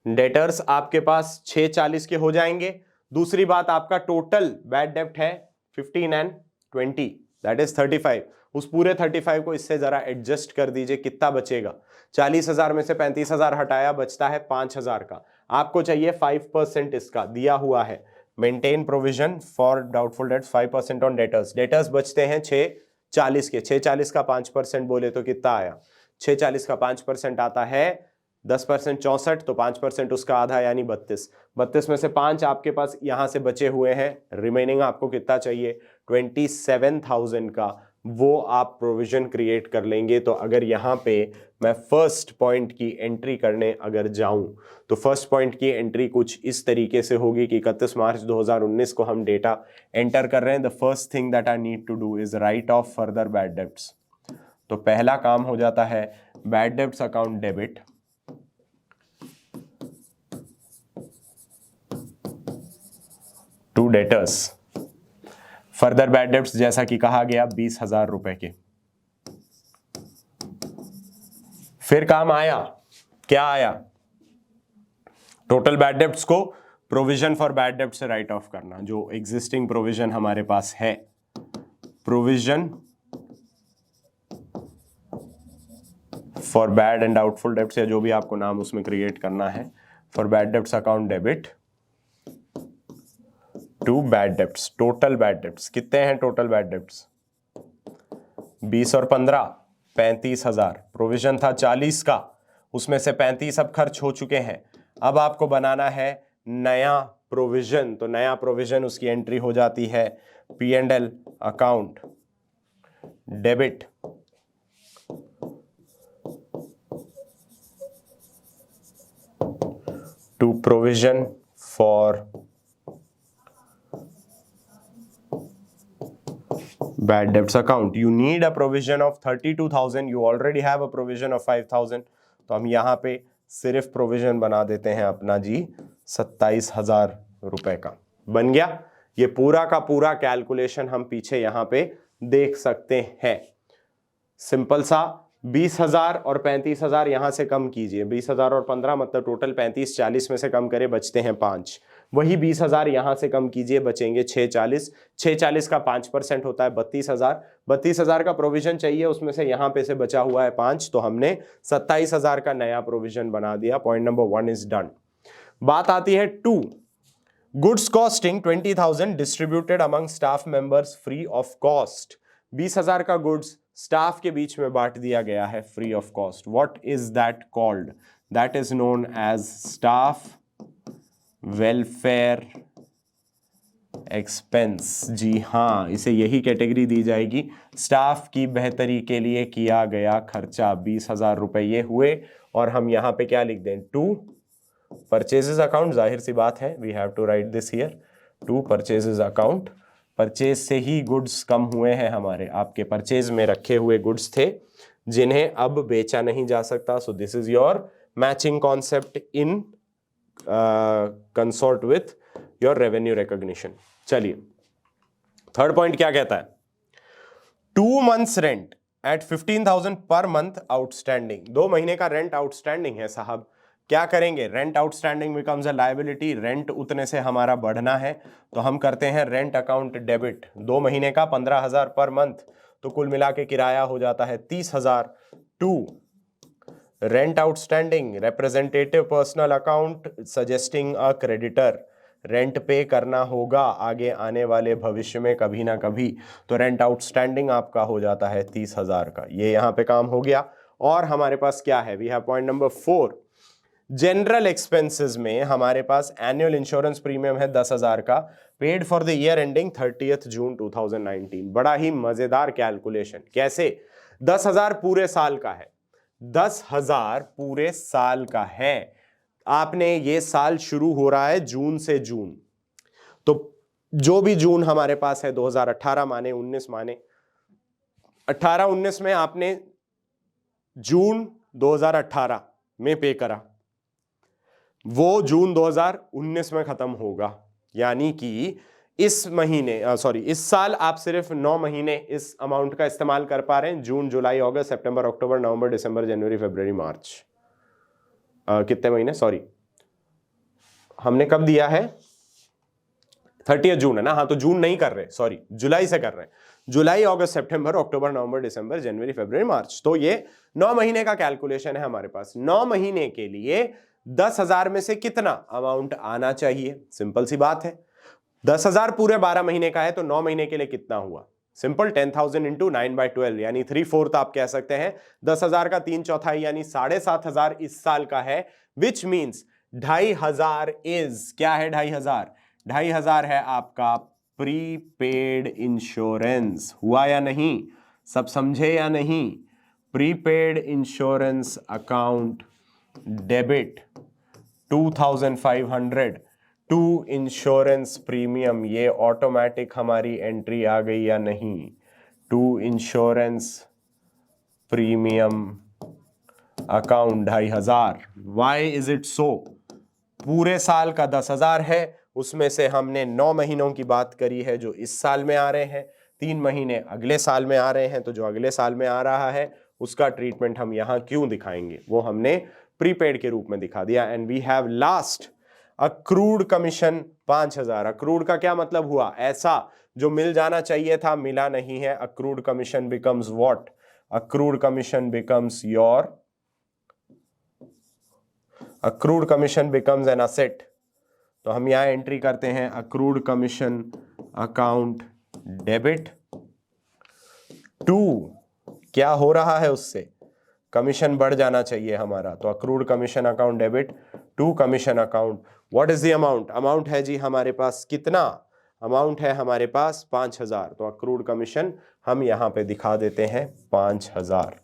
डेटर्स आपके पास 640 के हो जाएंगे। दूसरी बात, आपका टोटल बैड डेप्ट है 15 एंड 20, दैट इज 35। उस पूरे 35 को इससे जरा एडजस्ट कर दीजिए, कितना बचेगा? 40,000 में से 35,000 हटाया, बचता है 5,000 का। आपको चाहिए 5% इसका, दिया हुआ है maintain provision for doubtful debts 5% on debtors. Debtors बचते हैं 640 के, 640 का 5% बोले तो कितना आया? 640 का 5% आता है 10%, 64, तो 5% उसका आधा यानी 32। 32 में से 5 आपके पास यहां से बचे हुए हैं, रिमेनिंग आपको कितना चाहिए? 27,000 का, वो आप प्रोविजन क्रिएट कर लेंगे। तो अगर यहां पे मैं फर्स्ट पॉइंट की एंट्री करने अगर जाऊं तो फर्स्ट पॉइंट की एंट्री कुछ इस तरीके से होगी कि 31 मार्च 2019 को हम डेटा एंटर कर रहे हैं। The first thing that I need to do is write off further bad debts. तो पहला काम हो जाता है bad debts account debit to debtors. Further bad debts जैसा कि कहा गया 20,000 रुपए के। फिर काम आया, क्या आया? टोटल बैड डेब्ट्स को प्रोविजन फॉर बैड डेब्ट से राइट ऑफ करना, जो एग्जिस्टिंग प्रोविजन हमारे पास है। Provision for bad and doubtful debts, या जो भी आपको नाम उसमें क्रिएट करना है, for bad debts account debit to bad debts. Total bad debts कितने हैं? टोटल बैड डेब्ट्स 20 और 15 35,000। प्रोविजन था 40 का, उसमें से 35 अब खर्च हो चुके हैं। अब आपको बनाना है नया प्रोविजन। तो नया प्रोविजन, उसकी एंट्री हो जाती है P&L account debit to provision for bad debts account. You need a provision of 32,000. You already have a provision of 5,000. तो हम यहाँ पे सिर्फ प्रोविजन बना देते हैं अपना जी 27,000 रुपए का। बन गया। ये पूरा का पूरा कैलकुलेशन हम पीछे यहाँ पे देख सकते हैं। सिंपल सा 20,000 और 35,000 यहां से कम कीजिए। 20,000 और 15 मतलब टोटल 35, 40 में से कम करे बचते हैं 5। वही 20,000 यहां से कम कीजिए, बचेंगे 640। 640 का 5% होता है 32,000। 32,000 का प्रोविजन चाहिए, उसमें से यहां पे से बचा हुआ है 5, तो हमने 27,000 का नया प्रोविजन बना दिया। Point number 1 is done. बात आती है 2, goods costing 20,000 distributed among staff members free of cost. 20,000 का गुड्स स्टाफ के बीच में बांट दिया गया है free of cost. What is that called? That is known as staff welfare expense. जी हाँ, इसे यही कैटेगरी दी जाएगी, स्टाफ की बेहतरी के लिए किया गया खर्चा। 20,000 रुपए ये हुए। और हम यहां पे क्या लिख दें? To purchases account. जाहिर सी बात है, we have to write this here, to purchases account. Purchase से ही गुड्स कम हुए हैं हमारे, आपके परचेज में रखे हुए गुड्स थे जिन्हें अब बेचा नहीं जा सकता। सो this is your matching concept in consort with your revenue recognition. चलिए, थर्ड पॉइंट क्या कहता है? 2 months rent eight 15,000 per month outstanding. 2 महीने का रेंट आउटस्टैंडिंग है साहब। क्या करेंगे? Rent outstanding becomes a liability. Rent उतने से हमारा बढ़ना है, तो हम करते हैं रेंट अकाउंट डेबिट। 2 महीने का 15,000 पर मंथ, तो कुल मिला के किराया हो जाता है 30,000। To rent outstanding representative personal account suggesting a creditor. Rent पे करना होगा आगे आने वाले भविष्य में कभी ना कभी, तो रेंट आउटस्टैंडिंग आपका हो जाता है 30,000 का। ये यहाँ पे काम हो गया। और हमारे पास क्या है? We have point number 4, general expenses में हमारे पास एनुअल इंश्योरेंस प्रीमियम है 10,000 का, paid for the year ending 30 June 2019। बड़ा ही मजेदार कैलकुलेशन। कैसे? 10,000 पूरे साल का है, 10,000 पूरे साल का है। आपने ये साल शुरू हो रहा है जून से जून, तो जो भी जून हमारे पास है 2018 माने, 19 माने, 18-19 में आपने जून 2018 में पे करा, वो जून 2019 में खत्म होगा। यानी कि इस महीने इस साल आप सिर्फ 9 महीने इस अमाउंट का इस्तेमाल कर पा रहे हैं, जून, जुलाई, अगस्त, सितंबर, अक्टूबर, नवंबर, दिसंबर, जनवरी, फरवरी, मार्च। कितने महीने, सॉरी हमने कब दिया है, 30 जून है ना, हाँ तो जून नहीं कर रहे, सॉरी जुलाई से कर रहे हैं, जुलाई, अगस्त, सितंबर, अक्टूबर, नवंबर, दिसंबर, जनवरी, फरवरी, मार्च। तो ये 9 महीने का कैलकुलेशन है हमारे पास। 9 महीने के लिए 10,000 में से कितना अमाउंट आना चाहिए, सिंपल सी बात है। 10,000 पूरे 12 महीने का है तो 9 महीने के लिए कितना हुआ, सिंपल 10,000 इंटू 9/12 यानी 3/4 आप कह सकते हैं। 10,000 का 3/4 यानी 7,500 इस साल का है, विच मीन्स 2,500 इज क्या है, 2,500 2,500 है आपका प्रीपेड इंश्योरेंस। हुआ या नहीं, सब समझे या नहीं? Prepaid insurance account debit 2,500 to insurance premium, ये ऑटोमेटिक हमारी एंट्री आ गई या नहीं? To insurance premium account 2,500। Why is it so? पूरे साल का 10,000 है, उसमें से हमने 9 महीनों की बात करी है जो इस साल में आ रहे हैं, 3 महीने अगले साल में आ रहे हैं, तो जो अगले साल में आ रहा है उसका ट्रीटमेंट हम यहां क्यों दिखाएंगे, वो हमने प्रीपेड के रूप में दिखा दिया। And we have last accrued commission 5,000। Accrued का क्या मतलब हुआ, ऐसा जो मिल जाना चाहिए था मिला नहीं है। Accrued commission becomes what? Accrued commission becomes your, accrued commission becomes an asset. तो हम यहां एंट्री करते हैं accrued commission account debit to, क्या हो रहा है उससे, कमीशन बढ़ जाना चाहिए हमारा, तो accrued commission account debit to commission account. What is the amount? Amount है जी हमारे पास कितना, अमाउंट है हमारे पास 5,000, तो अक्रूड कमीशन हम यहां पे दिखा देते हैं 5,000।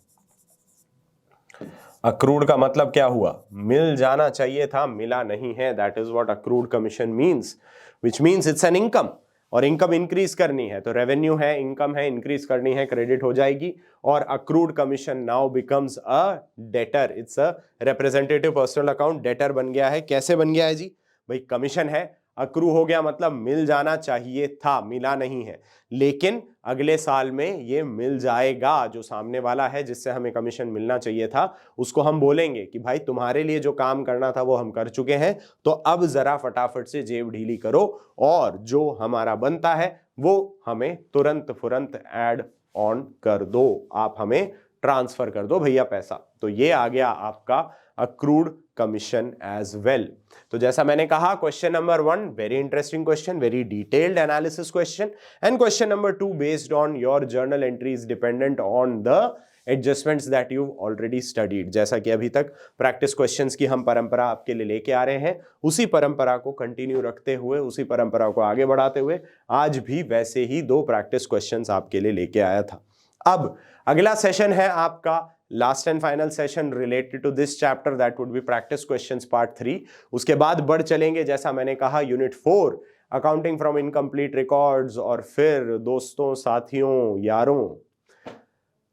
अक्रूड का मतलब क्या हुआ, मिल जाना चाहिए था मिला नहीं है, that is what accrued commission means, which means it's an income, और इनकम इंक्रीज करनी है तो रेवेन्यू है, इनकम है, इंक्रीज करनी है, क्रेडिट हो जाएगी, और accrued commission now becomes a debtor, it's a representative personal account, debtor बन गया है। कैसे बन गया है जी, भाई कमीशन है, अक्रू हो गया मतलब मिल जाना चाहिए था, मिला नहीं है, लेकिन अगले साल में ये मिल जाएगा। जो सामने वाला है जिससे हमें कमीशन मिलना चाहिए था उसको हम बोलेंगे कि भाई तुम्हारे लिए जो काम करना था वो हम कर चुके हैं, तो अब जरा फटाफट से जेब ढीली करो और जो हमारा बनता है वो हमें तुरंत फुरंत ऐड ऑन कर दो, आप हमें ट्रांसफर कर दो भैया पैसा। तो ये आ गया आपका अक्रूड कमीशन एज वेल। तो जैसा मैंने कहा, question number 1 very interesting question, very detailed analysis question, and question number 2 based on your journal entries dependent on the adjustments that you already studied. जैसा कि अभी तक प्रैक्टिस क्वेश्चंस की हम परंपरा आपके लिए लेके आ रहे हैं, उसी परंपरा को कंटिन्यू रखते हुए, उसी परंपरा को आगे बढ़ाते हुए आज भी वैसे ही 2 प्रैक्टिस क्वेश्चंस आपके लिए लेके आया था। अब अगला सेशन है आपका last and final session related to this chapter, that would be practice questions part 3। उसके बाद बढ़ चलेंगे, जैसा मैंने कहा, unit 4 accounting from incomplete records, और फिर दोस्तों, साथियों, यारों,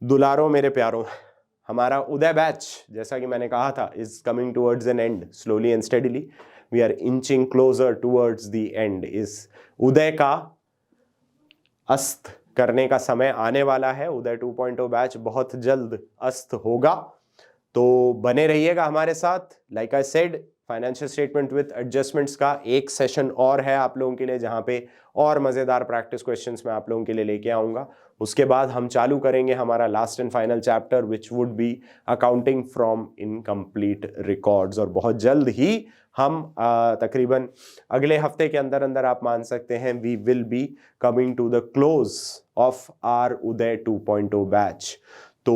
दुलारों, मेरे प्यारों, हमारा उदय बैच, जैसा कि मैंने कहा था, is coming towards an end, slowly and steadily we are inching closer towards the end. इस उदय का अस्त करने का समय आने वाला है। उदय 2.0 बैच बहुत जल्द अस्त होगा, तो बने रहिएगा हमारे साथ। Like I said, financial statement with adjustments का एक सेशन और है आप लोगों के लिए, जहां पे और मजेदार प्रैक्टिस क्वेश्चंस मैं आप लोगों के लिए लेके आऊंगा। उसके बाद हम चालू करेंगे हमारा last and final chapter, which would be accounting from incomplete records, और बहुत जल्द ही हम तकरीबन अगले हफ्ते के अंदर अंदर आप मान सकते हैं we will be coming to the close of our Uday 2.0 batch. तो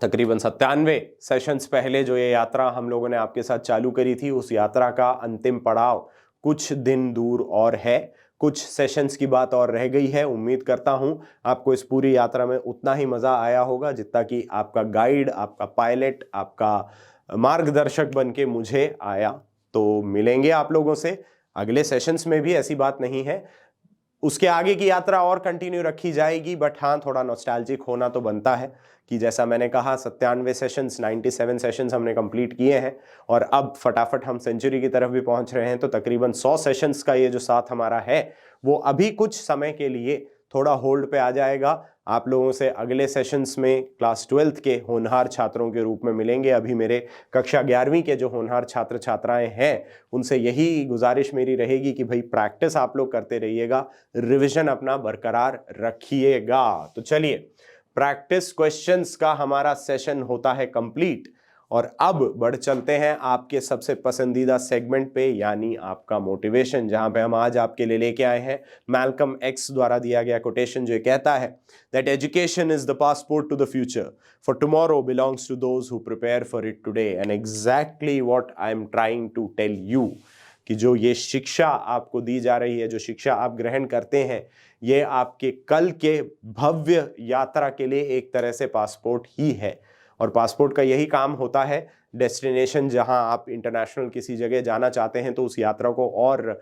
तकरीबन 97 सेशंस पहले जो ये यात्रा हम लोगों ने आपके साथ चालू करी थी, उस यात्रा का अंतिम पड़ाव कुछ दिन दूर और है, कुछ सेशंस की बात और रह गई है। उम्मीद करता हूं आपको इस पूरी यात्रा में उतना ही मजा आया होगा जितना कि आपका गाइड, आपका पायलट, आपका मार्गदर्शक बनके मुझे आया। तो मिलेंगे आप लोगों से अगले सेशंस में भी, ऐसी बात नहीं है। उसके आगे की यात्रा और कंटिन्यू रखी जाएगी, बट हाँ थोड़ा नॉस्टैल्जिक होना तो बनता है कि जैसा मैंने कहा 97 सेशंस 97 सेशंस हमने कंप्लीट किए हैं और अब फटाफट हम सेंचुरी की तरफ भी पहुंच रहे हैं। तो तकरीबन 100 सेशंस का ये जो साथ हमारा है वो अभी कुछ समय के लिए थोड़ा होल्ड पे आ जाएगा। आप लोगों से अगले सेशंस में क्लास 12th के होनहार छात्रों के रूप में मिलेंगे। अभी मेरे कक्षा 11वीं के जो होनहार छात्र छात्राएं हैं उनसे यही गुजारिश मेरी रहेगी कि भाई प्रैक्टिस आप लोग करते रहिएगा, रिवीजन अपना बरकरार रखिएगा। तो चलिए, प्रैक्टिस क्वेश्चंस का हमारा सेशन होता है कंप्लीट और अब बढ़ चलते हैं आपके सबसे पसंदीदा सेगमेंट पे, यानी आपका मोटिवेशन, जहां पे हम आज आपके लिए लेके आए हैं मैल्कम एक्स द्वारा दिया गया कोटेशन जो कहता है that education is the passport to the future, for tomorrow belongs to those who prepare for it today. And exactly what I am trying to tell you कि जो ये शिक्षा आपको दी जा रही है, जो शिक्षा आप ग्रहण करते हैं, ये आपके कल के भव्य यात्रा के लिए एक तरह से पासपोर्ट ही है। और पासपोर्ट का यही काम होता है, डेस्टिनेशन जहां आप इंटरनेशनल किसी जगह जाना चाहते हैं तो उस यात्रा को और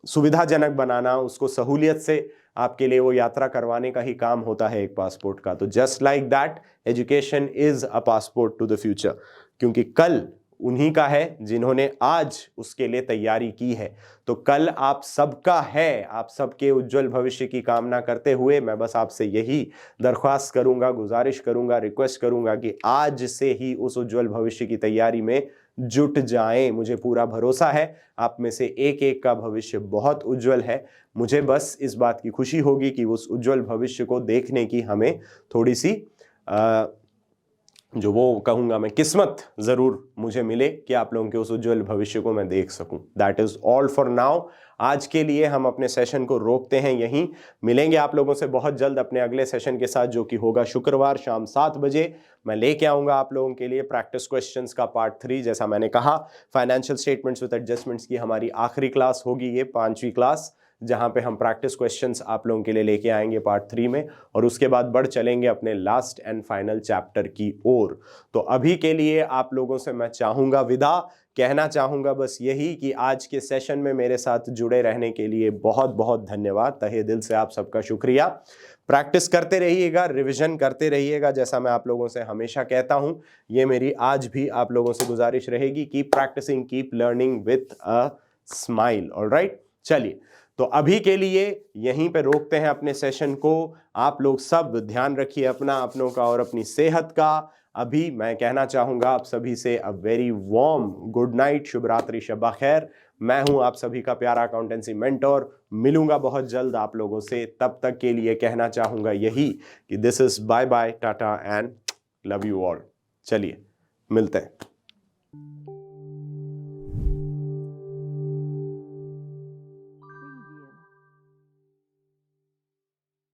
सुविधाजनक बनाना, उसको सहूलियत से आपके लिए वो यात्रा करवाने का ही काम होता है एक पासपोर्ट का। तो just like that education is a passport to the future, क्योंकि कल उन्हीं का है जिन्होंने आज उसके लिए तैयारी की है। तो कल आप सबका है, आप सबके उज्जवल भविष्य की कामना करते हुए मैं बस आपसे यही दरख्वास्त करूंगा, गुजारिश करूंगा, रिक्वेस्ट करूंगा कि आज से ही उस उज्जवल भविष्य की तैयारी में जुट जाएं। मुझे पूरा भरोसा है आप में से एक एक का भविष्य बहुत उज्जवल है। मुझे बस इस बात की खुशी होगी कि उस उज्जवल भविष्य को देखने की हमें थोड़ी सी जो वो कहूंगा मैं किस्मत जरूर मुझे मिले कि आप लोगों के उस उज्जवल भविष्य को मैं देख सकूं। That is all for now. आज के लिए हम अपने सेशन को रोकते हैं यहीं। मिलेंगे आप लोगों से बहुत जल्द अपने अगले सेशन के साथ, जो कि होगा शुक्रवार शाम 7 बजे। मैं लेके आऊंगा आप लोगों के लिए प्रैक्टिस क्वेश्चंस का पार्ट 3। जैसा मैंने कहा, फाइनेंशियल स्टेटमेंट्स विद एडजस्टमेंट्स की हमारी आखिरी क्लास होगी, ये 5वीं क्लास, जहां पे हम प्रैक्टिस क्वेश्चंस आप लोगों के लिए लेके आएंगे पार्ट 3 में, और उसके बाद बढ़ चलेंगे अपने लास्ट एंड फाइनल चैप्टर की ओर। तो अभी के लिए आप लोगों से मैं चाहूंगा विदा, कहना चाहूंगा बस यही कि आज के सेशन में मेरे साथ जुड़े रहने के लिए बहुत बहुत धन्यवाद। तहे दिल से आप सबका शुक्रिया। प्रैक्टिस करते रहिएगा, रिवीजन करते रहिएगा, जैसा मैं आप लोगों से हमेशा कहता हूं। ये मेरी आज भी आप लोगों से गुजारिश रहेगी, keep practicing, keep learning with a smile. Alright, चलिए तो अभी के लिए यहीं पे रोकते हैं अपने सेशन को। आप लोग सब ध्यान रखिए अपना, अपनों का और अपनी सेहत का। अभी मैं कहना चाहूंगा आप सभी से a very warm good night, शुभ रात्रि, शब्बा खैर। मैं हूं आप सभी का प्यारा अकाउंटेंसी मेंटोर। मिलूंगा बहुत जल्द आप लोगों से, तब तक के लिए कहना चाहूंगा यही कि this is bye bye, tata and love you all. चलिए मिलते हैं।